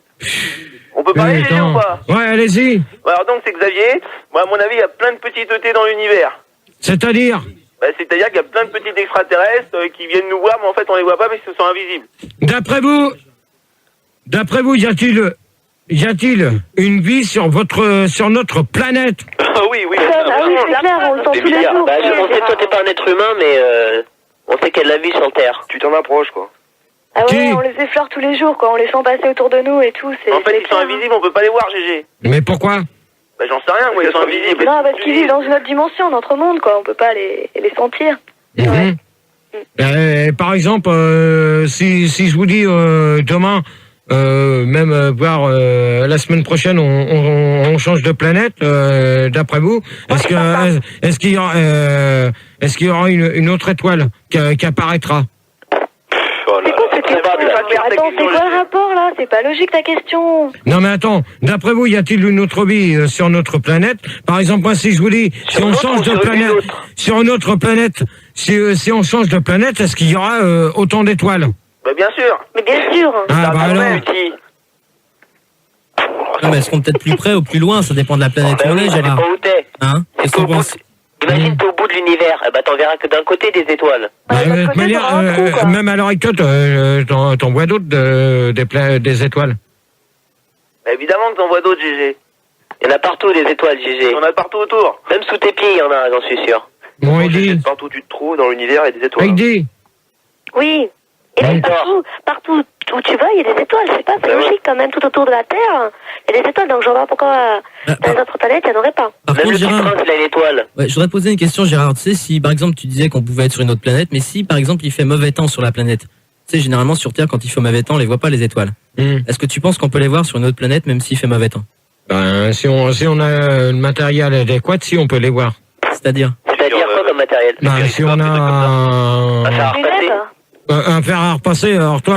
On peut parler, GG, Attends. ou pas? Ouais, allez-y. Alors donc, c'est Xavier. Moi, à mon avis, il y a plein de petites ET dans l'univers. C'est-à-dire? Bah, c'est-à-dire qu'il y a plein de petits extraterrestres qui viennent nous voir, mais en fait, on les voit pas parce qu'ils sont invisibles. D'après vous, y a-t-il une vie sur notre planète? Ah oui, oui. Ah oui, c'est clair, on le sent Des tous les milliards. jours. Bah, on sait que toi, t'es pas un être humain, mais on sait qu'il y a de la vie sur Terre. Tu t'en approches, quoi. Ah ouais, Qui on les effleure tous les jours, quoi. On les sent passer autour de nous et tout. C'est, En fait, c'est ils sont clair, invisibles, on peut pas les voir, GG. Mais pourquoi? Bah, j'en sais rien, moi, ils sont invisibles. Non, parce qu'ils vivent dans une autre dimension, notre monde, quoi. On peut pas les sentir. Mhm. Par exemple, si je vous dis demain, même voire la semaine prochaine, on change de planète. D'après vous, est-ce qu'il y aura une autre étoile qui apparaîtra? Oh là C'est quoi là. cette question? Attends, c'est quoi le rapport, là? C'est pas logique, ta question. Non mais attends, d'après vous, y a-t-il une autre vie sur notre planète? Par exemple, moi, si je vous dis, si on change de planète, sur une autre planète, si on change de planète, est-ce qu'il y aura autant d'étoiles? Bah, bien sûr. Mais bien sûr. Ah bah alors. Non, mais elles seront peut-être plus près ou plus loin, ça dépend de la planète où Bah on oui, est, ça dépend Gérard. où t'es. Hein? Qu'est-ce qu'on pense? Imagine, t'es au bout de l'univers. Eh bah, t'en verras que d'un côté des étoiles. Bah, Ouais, de de l'autre toute côté, manière, t'auras un trou, quoi. même à l'heure actuelle, t'en vois d'autres des étoiles. Bah, évidemment que t'en vois d'autres, GG. Il y en a partout des étoiles, GG. Il y en a partout autour. Même sous tes pieds, il y en a, j'en suis sûr. Bon, Heidi, Partout où tu te trouves, dans l'univers, il y a des étoiles. Heidi, Oui. Et puis partout où tu vas, il y a des étoiles. C'est pas, c'est logique quand même. Tout autour de la Terre, il y a des étoiles. Donc je vois pas pourquoi dans les autres planètes, il n'y en aurait pas. Par Même contre, le petit Gérard, prince, il a une étoile. ouais, je voudrais te poser une question, Gérard. Tu sais, si par exemple tu disais qu'on pouvait être sur une autre planète, mais si par exemple il fait mauvais temps sur la planète, tu sais, généralement sur Terre, quand il fait mauvais temps, on les voit pas les étoiles. Est-ce que tu penses qu'on peut les voir sur une autre planète, même s'il fait mauvais temps? ben, si on a le matériel adéquat, si on peut les voir. C'est-à-dire? C'est-à-dire quoi comme matériel? Ben, si on a Un fer à repasser. Lunettes. un fer à repasser, alors toi,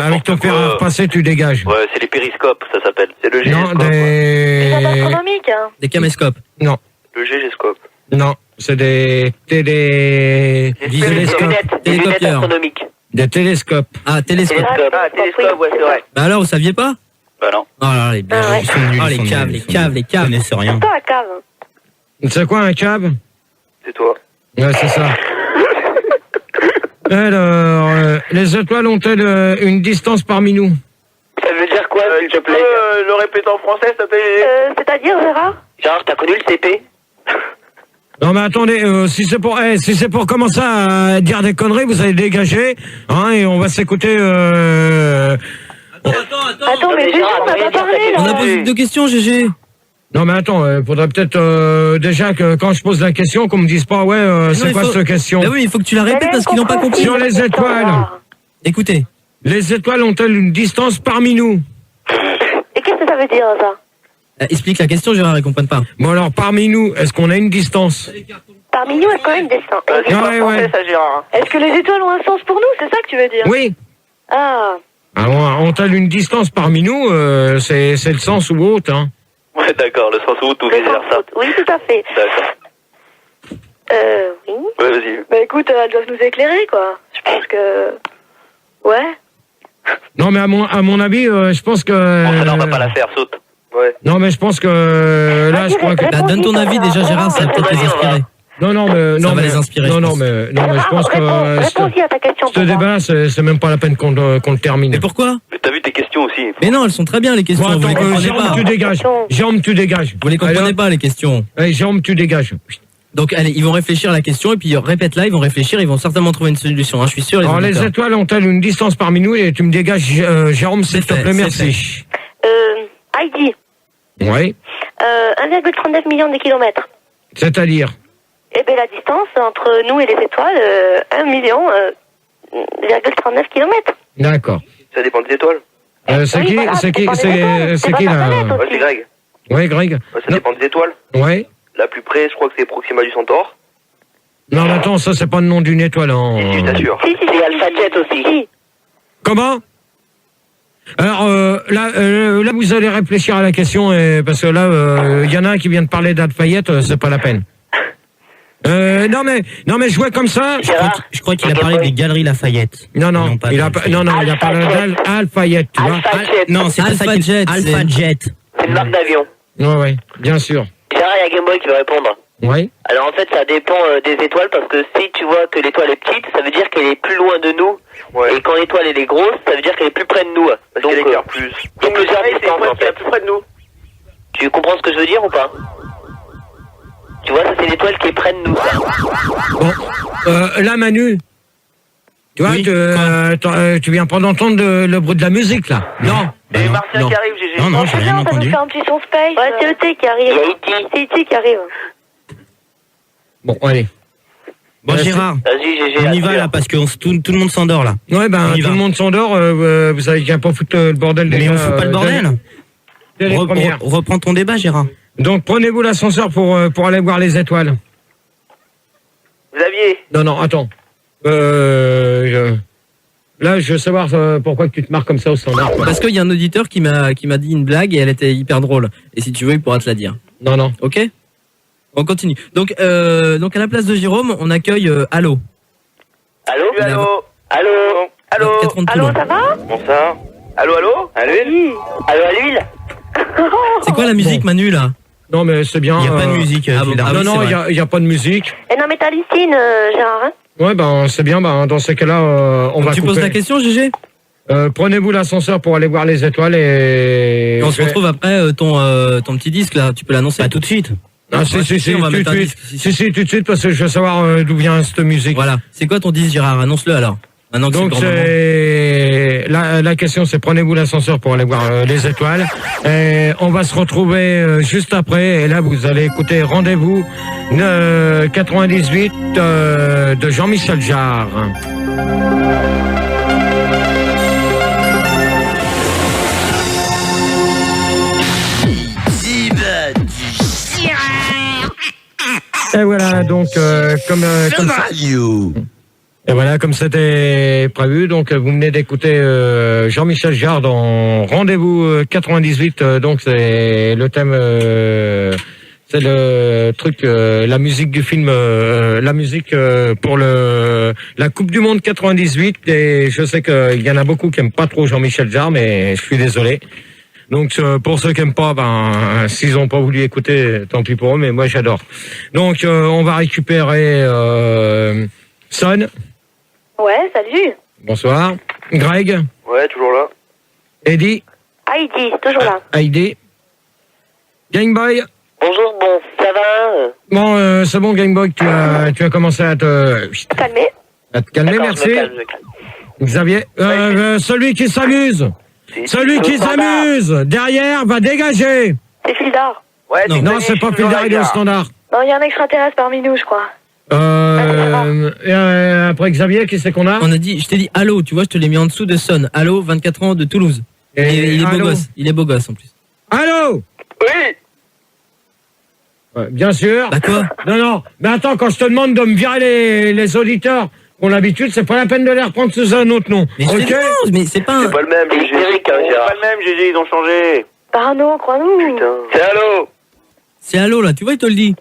avec ton fer à repasser, tu dégages. Ouais, c'est les périscopes, ça s'appelle. C'est le Non, gégéscope. Des des... astronomiques. Hein. Des caméscopes? Non, Le gégéscope. non, c'est des Des télescopes. lunettes Télécopieurs. astronomiques. Des télescopes. Ah, télescope. Télescope. Ah, télescope, ouais, c'est vrai. Bah alors, vous saviez pas? Bah non. Oh là là, les Ah ouais. Ils sont nuls, Oh, ils les sont caves, nuls, les ils sont caves, nuls. les Ils caves. connaissent rien. C'est pas la cave. C'est quoi un cab? C'est toi. Ouais, c'est ça. Alors, les étoiles ont-elles une distance parmi nous? Ça veut dire quoi, s'il te Tu peux plaît? le répéter en français, s'il te plaît? C'est-à-dire, Gérard? Gérard, t'as connu le CP? Non mais attendez, si c'est pour commencer à dire des conneries, vous allez dégager, hein, et on va s'écouter. Attends, mais Gégé, on n'a pas parlé, On a là. posé 2 questions, GG. Non mais attends, faudrait peut-être déjà que quand je pose la question, qu'on me dise pas c'est il quoi faut- cette question. Bah oui, il faut que tu la répètes parce qu'ils n'ont pas compris. Sur les étoiles. Écoutez, Les étoiles ont-elles une distance parmi nous? Et qu'est-ce que ça veut dire, ça? Explique la question, Gérard, ils comprennent pas. Bon alors, parmi nous, est-ce qu'on a une distance? Parmi nous, est-ce qu'on a une distance? Ouais. Ça, Gérard. Est-ce que les étoiles ont un sens pour nous? C'est ça que tu veux dire? Oui. Ah. Alors, ont-elles une distance parmi nous? C'est le sens ou autre, hein. Ouais, d'accord, le sens où tout vice versa. Oui, tout à fait. D'accord. Oui. Ouais, vas-y. Bah écoute, elles doivent nous éclairer, quoi. Je pense que... Ouais. Non, mais à mon avis, je pense que... Bon, ça, on va pas la faire, saute. Ouais. Non, mais je pense que... Là, je crois que... Bah, donne ton avis déjà, Gérard, ça va peut-être les inspirer. Non, mais... Ça va les inspirer, Non, je non, pense. mais je pense que... Réponds-y à ta question Ce pour moi. débat, c'est même pas la peine qu'on le termine. Mais pourquoi? Mais t'as vu tes questions aussi. Mais non, elles sont très bien, les questions. Bon, vous les attends, comprenez Jérôme, pas. tu dégages. Jérôme, tu dégages. Vous les comprenez pas, les questions. Allez, Jérôme, tu dégages. Donc, allez, ils vont réfléchir à la question, et puis répète-là, ils vont réfléchir, ils vont certainement trouver une solution, hein, je suis sûr. Alors, les étoiles ont-elles une distance parmi nous? Et tu me dégages, Jérôme, s'il te plaît, merci. Heidi, Oui. 1,39 million de kilomètres. C'est-à-dire? Eh bien, la distance entre nous et les étoiles, 1 million, 0,39 kilomètres. D'accord. Ça dépend des étoiles. C'est Oui, qui, voilà, c'est qui, ça dépend des étoiles. c'est qui, là? Ouais, c'est Greg. Oui, Greg. Ouais, ça dépend des étoiles. Ouais. La plus près, je crois que c'est Proxima du Centaure. Non, mais attends, ça, c'est pas le nom d'une étoile, hein. Si, je t'assure. C'est Alpha Jet aussi. Comment? Alors, là, vous allez réfléchir à la question, parce que là, il y en a un qui vient de parler d'Alfayette, c'est pas la peine. Non, mais, je vois comme ça. Je crois qu'il a parlé des Galeries Lafayette. Non, il a parlé d'Alfayette, tu vois. Non, c'est pas ça Alpha Jet. Alpha Jet. C'est une marque d'avion. Ouais, bien sûr. Gérard, il y a Game Boy qui veut répondre. Oui. Alors en fait, ça dépend des étoiles parce que si tu vois que l'étoile est petite, ça veut dire qu'elle est plus loin de nous. Ouais. Et quand l'étoile elle est grosse, ça veut dire qu'elle est plus près de nous. Parce Donc qu'elle éclaire plus. il y a plusieurs C'est distances en qui est fait. plus près de nous. Tu comprends ce que je veux dire ou pas? Tu vois, ça c'est l'étoile qui est près de nous. Ça. Bon, là, Manu. Tu vois, Oui, tu viens pas d'entendre le bruit de la musique, là. Non. Et Martien qui arrive, GG. Non, j'ai rien Ça nous entendu. fait un petit son space. Ouais, c'est E.T. qui arrive. Il y a E.T. C'est E.T. qui arrive. Bon, allez. Bon, Gérard, Vas-y, GG. on y va là parce que tout le monde s'endort là. Ouais, ben, On y tout va. le monde s'endort, vous savez qu'il n'y a pas foutre le bordel Mais on fout pas le bordel. dès les premières. Reprends ton débat, Gérard. Donc, prenez-vous l'ascenseur pour aller voir les étoiles. Xavier. Non, attends. Là, je veux savoir pourquoi tu te marres comme ça au standard. quoi. Parce qu'il y a un auditeur qui m'a dit une blague et elle était hyper drôle. Et si tu veux, il pourra te la dire. Non. Ok? On continue. Donc à la place de Jérôme, on accueille Allo. Allô? Allô. Allô? Allô. Catherine Allô, Toulon. ça va? Bon, ça. Allô, allô. Allô? Oui. Allô à l'huile? C'est quoi la musique, Manu, là? Non, mais c'est bien. Il n'y a pas de musique. ah bon, Gilda. ah oui, Non, c'est il vrai. y a pas de musique. Et non, mais t'as Lystine, Gérard, hein? Ouais, ben, c'est bien. Ben, dans ces cas-là, on va Tu poses couper. la question, GG? Prenez-vous l'ascenseur pour aller voir les étoiles et... Et on se retrouve après ton petit disque, là. Tu peux l'annoncer. Pas tout de suite. Ah, si, on va tout de mettre un suite. disque. Si, tout de suite, parce que je veux savoir d'où vient cette musique. Voilà. C'est quoi ton disque, Gérard? Annonce-le alors. Maintenant que Donc, c'est le grand moment. c'est... La question, c'est prenez-vous l'ascenseur pour aller voir les étoiles. Et on va se retrouver juste après. Et là, vous allez écouter Rendez-vous 98 de Jean-Michel Jarre. Et voilà, donc comme ça. You. Et voilà, comme c'était prévu, donc vous venez d'écouter Jean-Michel Jarre dans Rendez-vous 98, donc c'est le thème, c'est le truc, la musique du film, la musique pour la Coupe du Monde 98, et je sais qu'il y en a beaucoup qui aiment pas trop Jean-Michel Jarre, mais je suis désolé. Donc pour ceux qui aiment pas, ben s'ils ont pas voulu écouter, tant pis pour eux, mais moi j'adore. Donc on va récupérer Son. Ouais, salut. Bonsoir. Greg. Ouais, toujours là. Eddie. Heidi, toujours là. Heidi. Game Boy. Bonjour, bon, ça va? Bon, c'est bon, Game Boy, tu as commencé à te Calmez. calmer, D'accord, merci. je me calme. Xavier. Celui qui s'amuse. Celui qui s'amuse derrière va dégager. C'est Fildar. Ouais, Non. Non, c'est pas Fildar, il est au standard. Non, il y a un extraterrestre parmi nous, je crois. Après Xavier, qui c'est qu'on a? On a dit, je t'ai dit allô, tu vois, je te l'ai mis en dessous de Son. Allô, 24 ans de Toulouse. Il est beau allô gosse. Il est beau gosse en plus. Allô? Oui. Ouais, bien sûr. Bah quoi? Non, mais attends, quand je te demande de me virer les auditeurs qui ont l'habitude, c'est pas la peine de les reprendre sous un autre nom. Mais ok? mais c'est pas C'est pas le même, GG. C'est pas le même, GG, ils ont changé. Parano, crois-nous. Putain. C'est allô. C'est allô là, tu vois, il te le dit.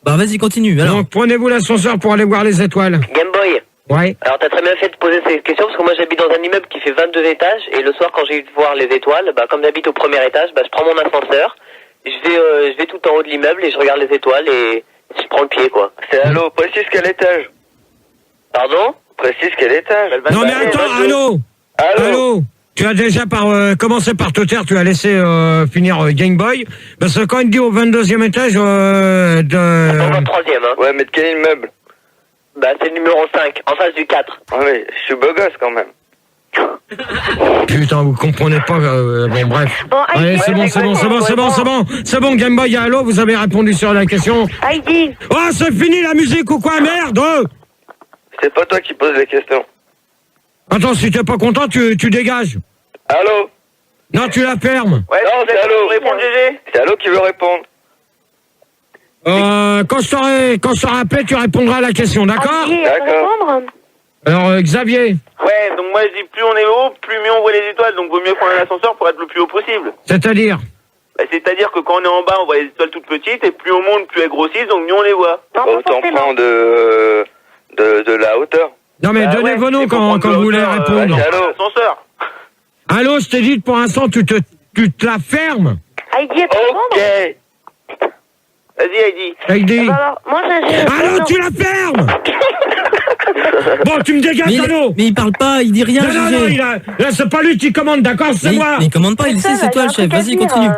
Bah vas-y, continue. Alors. Donc prenez-vous l'ascenseur pour aller voir les étoiles. Game Boy. Ouais. Alors t'as très bien fait de poser ces questions parce que moi j'habite dans un immeuble qui fait 22 étages et le soir quand j'ai eu de voir les étoiles, bah comme j'habite au premier étage, bah je prends mon ascenseur, je vais tout en haut de l'immeuble et je regarde les étoiles et je prends le pied quoi. C'est allô, précise quel étage. Pardon? Précise quel étage. Non mais attends, allô. Tu as déjà commencé par te taire, tu as laissé finir Game Boy. Parce que quand il dit au 22e étage Au 23e hein. Ouais, mais de quel immeuble? Bah c'est le numéro 5, en face du 4. Ah oui, je suis beau gosse quand même. Putain, vous comprenez pas. Bon, bref. Bon, Allez, Heidi. c'est bon, Game Boy, allô, vous avez répondu sur la question. Heidi. Oh, c'est fini la musique ou quoi, merde? C'est pas toi qui poses les questions. Attends, si t'es pas content, tu dégages. Allô? Non, tu la fermes. Ouais, non, c'est allô. Répondre, GG. C'est allô qui veut répondre. Quand je t'aurai appelé, tu répondras à la question, d'accord? Heidi, elle peut répondre. Alors, Xavier, Ouais, donc moi je dis plus on est haut, plus mieux on voit les étoiles, donc vaut mieux prendre un ascenseur pour être le plus haut possible. c'est-à-dire? Bah, c'est-à-dire que quand on est en bas, on voit les étoiles toutes petites, et plus on monte, plus elles grossissent, donc mieux on les voit. Non, pas Autant forcément. prendre de la hauteur. Non, mais Bah donnez ouais, vos noms c'est pour quand prendre de vous voulez hauteur, répondre. c'est allô. Ascenseur. Allô, je t'ai dit, pour l'instant, tu te la fermes. Heidi, elle peut répondre. Ok. Vas-y, Heidi. Heidi. Bah alors, moi, j'ai... Allô, tu la fermes. Bon, tu me dégages, allô. Mais il parle pas, il dit rien. Non, GG. là, c'est pas lui qui commande, d'accord, c'est moi. Mais il commande pas, il sait, c'est toi le chef. Vas-y, continue.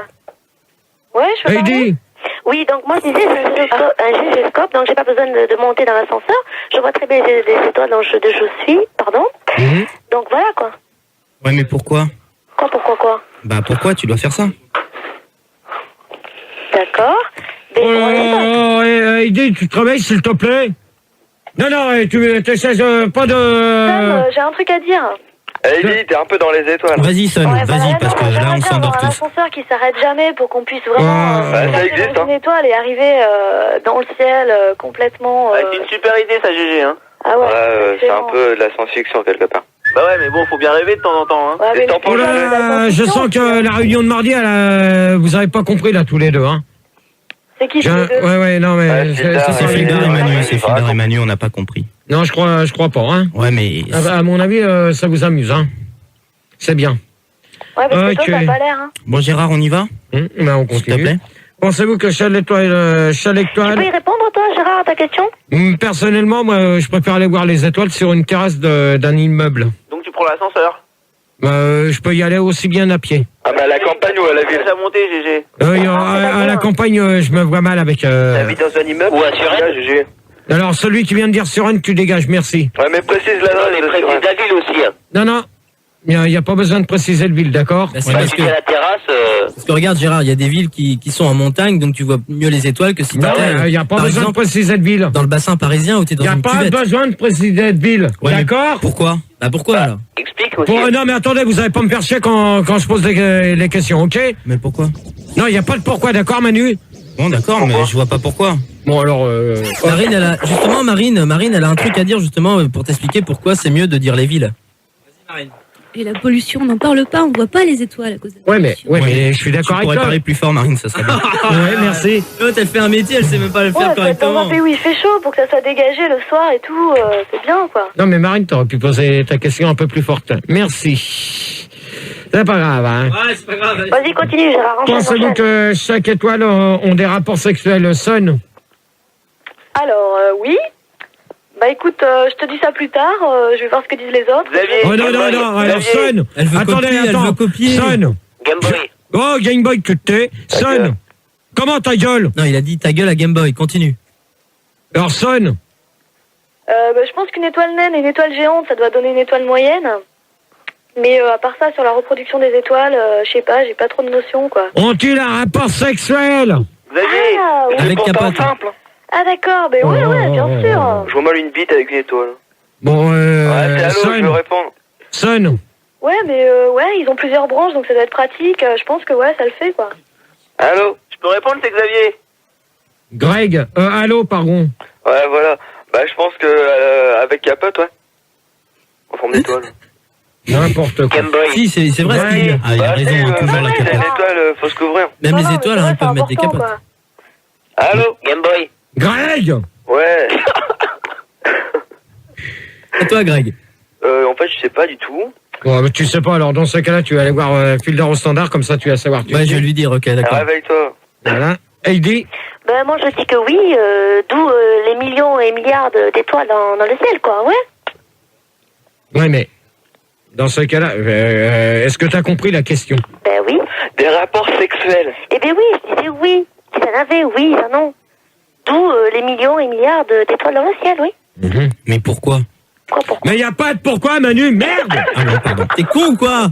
Ouais, je peux parler. Heidi. Oui, donc moi, je disais, c'est un gégéscope, donc j'ai pas besoin de monter dans l'ascenseur. Je vois très bien les étoiles dans je suis, pardon. Donc voilà, quoi. Ouais, mais pourquoi? Pourquoi Bah pourquoi tu dois faire ça? D'accord. Heidi, tu te réveilles, s'il te plaît. Non, tu t'essaies pas de... Sam, j'ai un truc à dire. Heidi, t'es un peu dans les étoiles. Vas-y, Son, vas-y, parce que là on s'endort un tous. ascenseur qui s'arrête jamais pour qu'on puisse vraiment ça passer existe, dans une étoile et arriver dans le ciel complètement... Ouais, c'est une super idée, ça, GG, hein. Ah ouais, c'est un peu de la science-fiction, quelque part. Bah ouais, mais bon, faut bien rêver de temps en temps, hein. Ouais, mais Oh là, je sens que la réunion de mardi, vous avez pas compris, là, tous les deux, hein. C'est qui Ouais, non, mais... C'est Fidar et Manu, on n'a pas compris. Non, je crois pas, hein. Ouais, mais... À mon avis, ça vous amuse, hein. C'est bien. Ouais, parce que toi, t'as pas l'air, hein. Bon, Gérard, on y va? Ben, on continue. S'il te plaît. Pensez-vous que chaque étoile... Tu peux y répondre, toi, Gérard, à ta question? Personnellement, moi, je préfère aller voir les étoiles sur une terrasse d'un immeuble. Donc tu prends l'ascenseur. Je peux y aller aussi bien à pied. Ah bah à la campagne ou à la ville? À monter, GG. À la campagne, je me vois mal avec... T'habites dans un immeuble? Ou à Suresnes, GG. Alors, celui qui vient de dire Suresnes, tu dégages, merci. Ouais, mais précise l'adresse de Suresnes. La ville aussi, hein. Non, il n'y a pas besoin de préciser le ville, d'accord? Bah, c'est parce que... la terrasse... Parce que regarde, Gérard, il y a des villes qui sont en montagne, donc tu vois mieux les étoiles que si Bah t'étais, ouais, il n'y a pas par besoin exemple, de préciser de ville. dans le bassin parisien où t'es dans Il n'y a une pas cuvette. besoin de préciser de ville, Ouais, mais d'accord? Pourquoi? Bah pourquoi alors? Explique aussi. Non, mais attendez, vous n'allez pas me faire chier quand je pose les questions, ok? Mais pourquoi? Non, il n'y a pas de pourquoi, d'accord, Manu? Bon, d'accord, mais je vois pas pourquoi. Bon, alors... Marine, Marine, elle a un truc à dire justement pour t'expliquer pourquoi c'est mieux de dire les villes. Vas-y, Marine. Et la pollution, on n'en parle pas, on voit pas les étoiles à cause de la pollution. Ouais, mais je suis d'accord avec Tu pourrais toi. parler plus fort, Marine, ça serait bien. Ouais, merci. L'autre, elle fait un métier, elle sait même pas le faire Ouais, dans correctement. un pays où il fait chaud pour que ça soit dégagé le soir et tout, c'est bien, quoi. Non, mais Marine, t'aurais pu poser ta question un peu plus forte. Merci. C'est pas grave, hein. Ouais, c'est pas grave. Vas-y, continue, Gérard. Pensez-vous que chaque étoile ont des rapports sexuels sains? Alors, oui. Bah écoute, je te dis ça plus tard, je vais voir ce que disent les autres. Oh non, alors Son. Elle veut copier. Son. Game Boy. Oh, Game Boy, tu te tais. Son. Comment ta gueule? Non, il a dit ta gueule à Game Boy, continue. Alors, Son. Bah, je pense qu'une étoile naine et une étoile géante, ça doit donner une étoile moyenne. Mais à part ça, sur la reproduction des étoiles, je sais pas, j'ai pas trop de notions, quoi. Ont-ils un rapport sexuel? Ah, oui. Avec capote. Ah d'accord, mais ouais, bien sûr. Je vois mal une bite avec une étoile. Bon, Ouais, c'est allô, je veux Son. répondre. Son. Ouais, mais ouais, ils ont plusieurs branches, donc ça doit être pratique. Je pense que ouais, ça le fait, quoi. Allô? Je peux répondre, c'est Xavier. Greg. Allô, pardon. Ouais, voilà. Bah, je pense que avec capote, ouais. En forme d'étoile. N'importe quoi. Si, c'est vrai ce qu'il dit. Ah, il a raison, toujours la C'est une capote. étoile, faut se couvrir. Même Non, les non, étoiles, mais hein, c'est elles peuvent mettre des important, capotes. quoi. Allô? Game Boy. Greg. Ouais. Et toi, Greg? En fait, je sais pas du tout. Bon, mais tu sais pas, alors dans ce cas-là, tu vas aller voir Fielder au standard, comme ça tu vas savoir. Ouais, je vais lui dire, ok, d'accord. Réveille-toi. Voilà. Heidi. Ben moi je dis que oui, d'où les millions et milliards d'étoiles dans le ciel, quoi, ouais. Ouais, mais dans ce cas-là, est-ce que tu as compris la question? Ben oui. Des rapports sexuels. Eh ben oui, je disais oui. Si ça n'avait, oui, ça non. D'où les millions et milliards d'étoiles dans le ciel, oui. Mais pourquoi? Mais y a pas de pourquoi, Manu, merde. Ah non, pardon. T'es con ou quoi?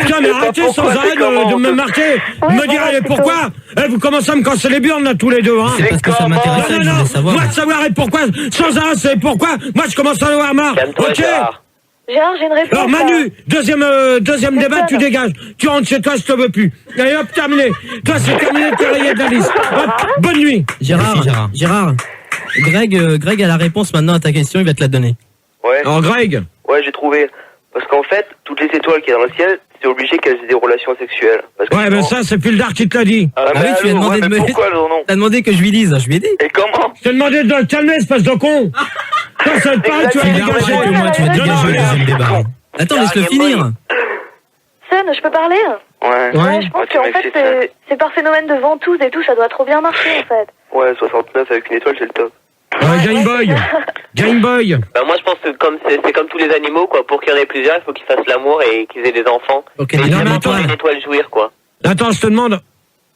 Putain, mais arrêtez sans arrêt de me marquer, me dire allez, pourquoi. Vous commencez à me casser les burnes là tous les deux, hein. C'est parce que ça m'intéressait, que je voulais savoir. Moi de savoir et pourquoi, sans arrêt c'est pourquoi, moi je commence à en avoir marre. Ok. Gérard, j'ai une réponse. Alors Manu, deuxième débat, tu dégages. Tu rentres chez toi, je te veux plus. Allez hop, terminé. Toi c'est terminé, tu es rayé de la liste. Hop, bonne nuit. Gérard. Greg a la réponse maintenant à ta question, il va te la donner. Ouais. Alors Greg. Ouais, j'ai trouvé. Parce qu'en fait, toutes les étoiles qu'il y a dans le ciel, c'est obligé qu'elles aient des relations sexuelles. Parce que Ouais, mais ça c'est Pildar qui te l'a dit. Ah, oui, tu lui as demandé de me... Pourquoi le nom? T'as demandé que je lui dise, je lui ai dit. Et comment? Je t'ai demandé de te calmer, espèce de con. Toi, ça te parle, tu vas dégager. Moi, tu vas dégager le deuxième débat. Attends, laisse-le finir. Sun, je peux parler? Ouais. Je pense qu'en fait, c'est par phénomène de ventouse et tout, ça doit trop bien marcher, en fait. Ouais, 69 avec une étoile, c'est le top. Game Boy. Bah moi je pense que c'est comme tous les animaux quoi, pour qu'il y en ait plusieurs, il faut qu'ils fassent l'amour et qu'ils aient des enfants. Ok, et non, mais attends, une étoile jouir quoi. Attends, je te demande.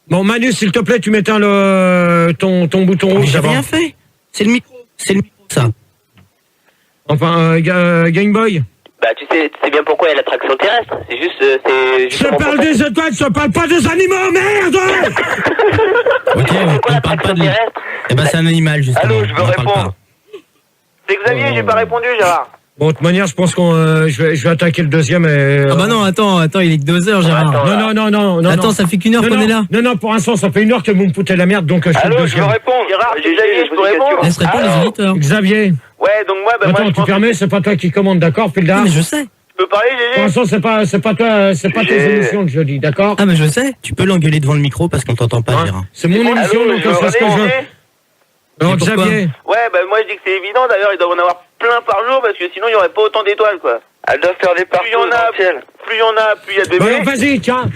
Bon Manu, s'il te plaît, tu m'éteins ton bouton rouge. J'ai rien fait. C'est le micro, ça. Enfin, Game Boy. Bah tu sais bien pourquoi il y a l'attraction terrestre. C'est juste Je parle des étoiles, je parle pas des animaux, merde. Ok, on parle pas de lui. Eh ben c'est un animal justement. Allô, je veux répondre. C'est Xavier, j'ai pas répondu, Gérard. Bon, de toute manière, je pense qu'on je vais attaquer le deuxième et... Ah bah non, attends, il est que 2 heures, Gérard. Non. Attends, ça fait qu'une heure qu'on est là. Non, pour l'instant, ça fait 1 heure que vous me foutez la merde, donc je fais le Allô, je deuxième. veux répondre. Gérard, c'est Xavier, je peux répondre. Laisse répondre les auditeurs. Xavier. Ouais, donc moi, bah moi Attends, je tu pense... permets, c'est pas toi qui commande, d'accord, Pildar? Mais je sais. Je peux parler, Pour Gégé? l'instant, c'est pas toi, c'est pas tes émissions que je dis, d'accord? Ah mais je sais. Tu peux l'engueuler devant le micro parce qu'on t'entend pas, Gérard. C'est mon émission, donc je fais ce que je veux. Alors, Xavier. Ouais, bah moi je dis que c'est évident, d'ailleurs il doit en avoir plein par jour parce que sinon il y aurait pas autant d'étoiles quoi. Elles doivent faire des partout dans le ciel. Plus il y en a, plus il y a de bébés. Alors, vas-y, tiens.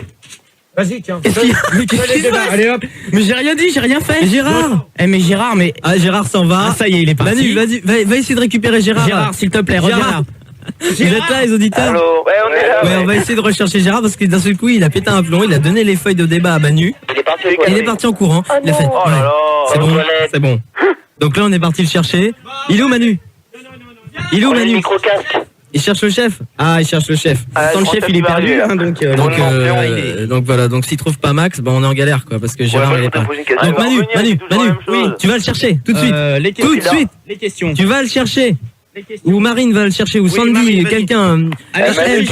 Vas-y, tiens. Qu'est-ce qu'il se passe? Allez hop. Mais j'ai rien dit, j'ai rien fait. Gérard. Mais Gérard, mais... Ah, Gérard s'en va. Ah, ça y est, il est parti. Manu, va essayer de récupérer Gérard. Gérard, s'il te plaît, reviens là. Vous êtes là, les auditeurs? Allô? Ouais, on est là. Ouais, on va essayer de rechercher Gérard parce que d'un seul coup, il a pété un plomb, il a donné les feuilles de débat à Manu. Il est parti. Il est parti en courant. Il a fait. Oh là là. C'est bon, c'est bon. Donc là, on est parti le chercher. Il est où, Manu? Il est où, Manu? Micro-casque. Il cherche le chef. Ah, il cherche le chef. Tant le chef, il est perdu, hein, donc voilà. Donc s'il trouve pas Max, on est en galère, quoi, parce que Gérard, il est pas. Donc Manu, oui, tu vas le chercher tout de suite. Tout de suite. Les questions. Tu vas le chercher. Ou Marine va le chercher, ou Sandy, quelqu'un. Appelez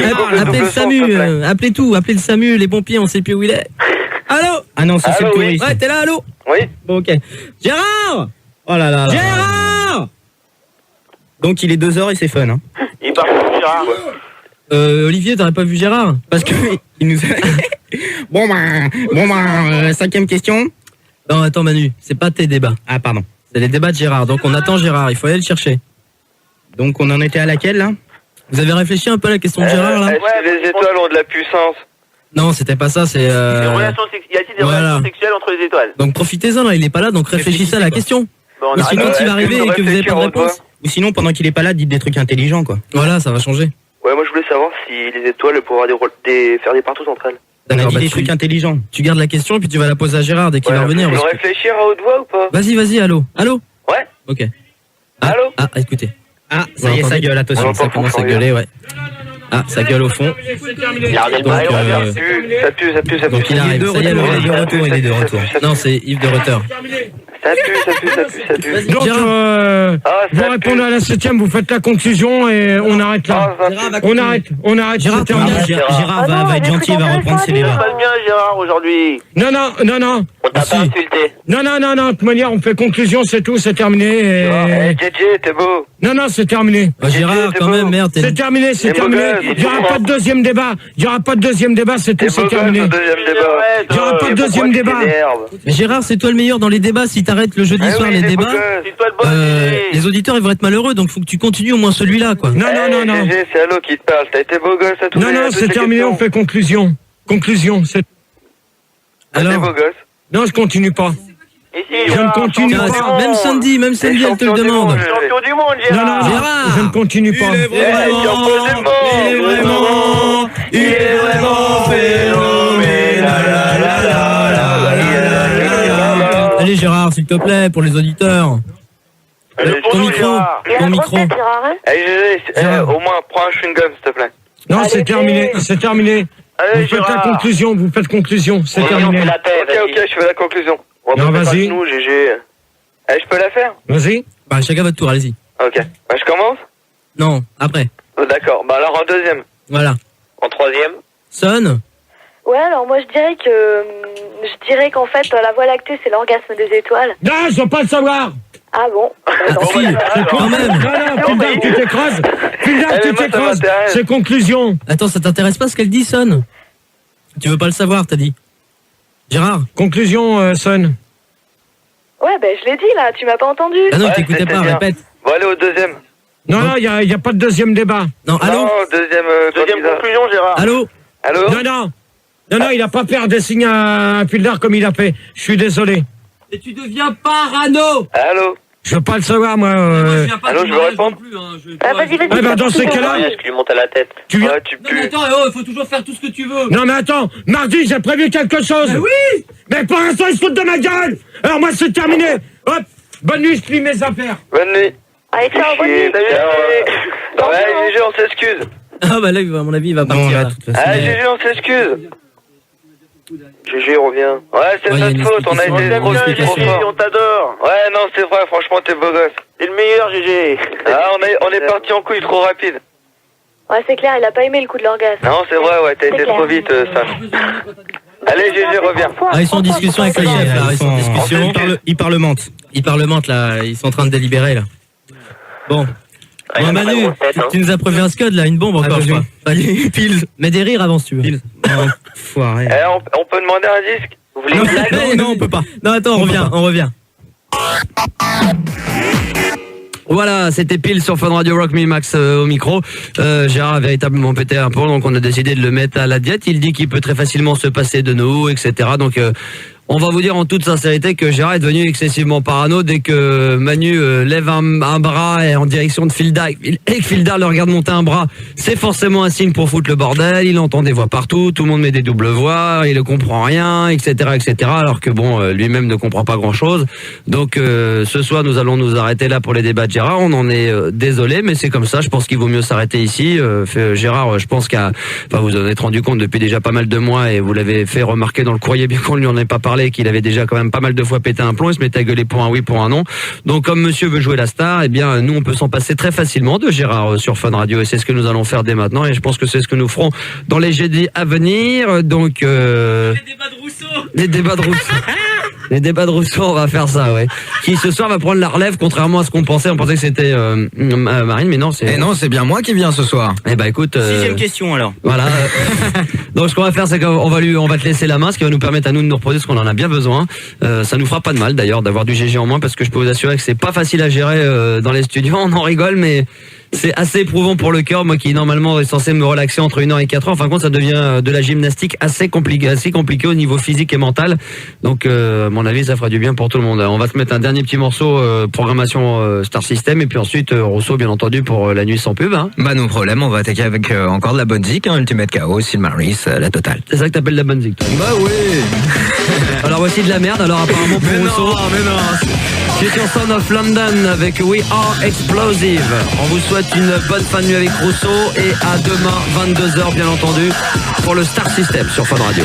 le SAMU, appelez tout, appelez le SAMU, les pompiers, on sait plus où il est. Allô? Ah non, ça c'est le touriste. Ouais, t'es là, allô? Oui. Bon, ok. Gérard! Oh là là. Gérard! Donc il est 2 heures et c'est fun, hein. Il part sur Gérard. Olivier, t'aurais pas vu Gérard? Parce que il nous a... Bon ben, 5e question. Non, attends Manu, c'est pas tes débats. Ah pardon. C'est les débats de Gérard, donc on attend Gérard, il faut aller le chercher. Donc on en était à laquelle là? Vous avez réfléchi un peu à la question de Gérard là? Est-ce que les étoiles ont de la puissance? Non, c'était pas ça, c'est... Y a-t-il des relations sexuelles entre les étoiles? Donc profitez-en, là, il est pas là, donc réfléchissez à la question. Bon, Ou sinon, quand il va arriver et que vous avez pas de réponse. Ou sinon, pendant qu'il est pas là, dites des trucs intelligents, quoi. Voilà, ça va changer. Ouais, moi je voulais savoir si les étoiles pourraient avoir faire des partous entre elles. On a dit des trucs intelligents. Tu gardes la question et puis tu vas la poser à Gérard dès qu'il va revenir. Tu veux réfléchir à haute voix ou pas? Vas-y, allô? Allô? Ouais. Ok. Allô? Ah, écoutez. Ah, ça y est, ça gueule, attention. Ça commence à gueuler, ouais. Ah, ça gueule au fond. Donc, ça pue. donc il arrive. Ça y est, il est de retour. Non, c'est Yves de Rutter. Ça pue. Donc, vous répondez à la 7ème, vous faites la conclusion et on arrête là. On arrête. Gérard va être gentil, il va reprendre ses débats. Ça passe bien, Gérard, aujourd'hui. Non. On t'a pas insulté. Non, de toute manière, on fait conclusion, c'est tout, c'est terminé. JJ, t'es beau. Non, c'est terminé. Gérard, quand même, merde. C'est terminé. Il n'y aura pas de deuxième débat. C'est tout, c'est terminé. Il n'y aura pas de deuxième débat. Mais Gérard, c'est toi le meilleur dans les débats. Si t'arrêtes le jeudi soir les débats, les auditeurs ils vont être malheureux. Donc faut que tu continues au moins celui-là, quoi. Non. JJ, c'est Allo qui te parle. T'as été beau gosse à tout. Non, c'est terminé. On fait conclusion. C'est. Alors. Beau gosse. Non, je continue pas. Je ne continue pas. Même Sandy, elle te le demande. Champion du monde, Gérard. Non, je ne continue pas. Il est vraiment phénoménal. Allez Gérard, s'il te plaît, pour les auditeurs. Ton micro. Allez, GG, au moins, prends un chewing-gum, s'il te plaît. Non, c'est terminé. Allez, vous faites conclusion, c'est terminé. Ok, je fais la conclusion. Non, vas-y. Nous, GG. Allez, je peux la faire? Vas-y. Bah, chacun votre tour, allez-y. Ok. Bah, je commence? Non, après. D'accord. Bah, alors, en deuxième. Voilà. En troisième. Sonne. Ouais, alors moi je dirais qu'en fait la Voie lactée c'est l'orgasme des étoiles. Non, je veux pas le savoir. Ah bon? Quand même. Non, tu t'écrases. C'est conclusion. Attends, ça t'intéresse pas ce qu'elle dit, Sonne? Tu veux pas le savoir, t'as dit. Gérard. Conclusion, Sonne. Ouais, je l'ai dit là, tu m'as pas entendu. Ah non, t'écoutais pas, répète. Bon, allez au deuxième. Non, il y a pas de deuxième débat. Non, allô? Non, deuxième conclusion, Gérard. Allô? Non, il a pas fait des signes à Pildar comme il a fait. Je suis désolé. Et tu deviens parano. Allô? Je veux pas le savoir, moi. Allô, je veux répondre. Vas-y. Dans ces cas-là, Est-ce qu'il lui monte à la tête? tu viens. Tu Non, mais pues. attends, il faut toujours faire tout ce que tu veux. Non, mais attends, mardi, j'ai prévu quelque chose. Mais oui. Mais pour l'instant, ils se foutent de ma gueule. Alors, moi, c'est terminé. Hop, bonne nuit, je plie mes affaires. Bonne nuit. Allez, ciao, bonne nuit. Ouais, GG, on s'excuse. Ah bah là, à mon avis, il va partir. Là. Ah, GG, on s'excuse. GG, reviens. Ouais, c'est notre faute, on a été trop fort. On t'adore. Ouais, non, c'est vrai, franchement, t'es beau gosse. T'es le meilleur, GG. Ah, on est parti en couille trop rapide. Ouais, c'est clair, il a pas aimé le coup de l'orgasme. Non, c'est vrai, ouais, t'as été trop vite, ça. Allez, GG, reviens. Ah, ils sont en discussion avec la chef, là. Ils sont en discussion. Ils parlementent. Ils parlementent, là. Ils sont en train de délibérer, là. Bon. Ouais, Manu, tu nous as prévu un scud, là. Une bombe encore, je crois. Allez, pile. Mais des rires avant, si tu veux. Pile. Foiré. On peut demander un disque? Vous voulez une blague? Non, on peut pas. Non, attends, on revient. Voilà, c'était Pile sur Fun Radio Rock Me Max au micro. Gérard a véritablement pété un plomb, donc on a décidé de le mettre à la diète. Il dit qu'il peut très facilement se passer de nous, etc. Donc on va vous dire en toute sincérité que Gérard est devenu excessivement parano dès que Manu lève un bras en direction de Fildar et que Fildar le regarde monter un bras. C'est forcément un signe pour foutre le bordel. Il entend des voix partout, tout le monde met des doubles voix, il ne comprend rien, etc., etc. Alors que bon, lui-même ne comprend pas grand-chose. Donc ce soir, nous allons nous arrêter là pour les débats de Gérard. On en est désolé, mais c'est comme ça. Je pense qu'il vaut mieux s'arrêter ici. Gérard, je pense vous en êtes rendu compte depuis déjà pas mal de mois et vous l'avez fait remarquer dans le courrier, bien qu'on ne lui en ait pas parlé, qu'il avait déjà quand même pas mal de fois pété un plomb, il se mettait à gueuler pour un oui, pour un non. Donc comme monsieur veut jouer la star, eh bien nous on peut s'en passer très facilement de Gérard sur Fun Radio et c'est ce que nous allons faire dès maintenant et je pense que c'est ce que nous ferons dans les jeudis à venir. Donc les débats de Rousseau. Les débats de Rousseau, on va faire ça, ouais. Qui ce soir va prendre la relève, contrairement à ce qu'on pensait. On pensait que c'était Marine, mais non, c'est. Et non, c'est bien moi qui viens ce soir. Eh ben écoute. 6e question alors. Voilà. Donc ce qu'on va faire, c'est qu'on va te laisser la main, ce qui va nous permettre à nous de nous reposer, parce qu'on en a bien besoin. Ça nous fera pas de mal d'ailleurs d'avoir du GG en moins, parce que je peux vous assurer que c'est pas facile à gérer dans les studios. On en rigole, mais c'est assez éprouvant pour le cœur. Moi qui normalement est censé me relaxer entre 1 heure et 4 heures, en fin de compte ça devient de la gymnastique assez compliqué au niveau physique et mental. Donc à mon avis ça fera du bien pour tout le monde. On va se mettre un dernier petit morceau programmation Star System et puis ensuite Rousseau bien entendu pour la nuit sans pub. Hein. Bah no problème, on va attaquer avec encore de la bonne zik, Ultimate Chaos, Silmaris, la totale. C'est ça que t'appelles la bonne zik, toi. Bah oui. Alors voici de la merde alors apparemment pour Rousseau. Mais non. C'est sur Son of London avec We Are Explosive. On vous souhaite une bonne fin de nuit avec Rousseau et à demain 22h bien entendu pour le Star System sur Fun Radio.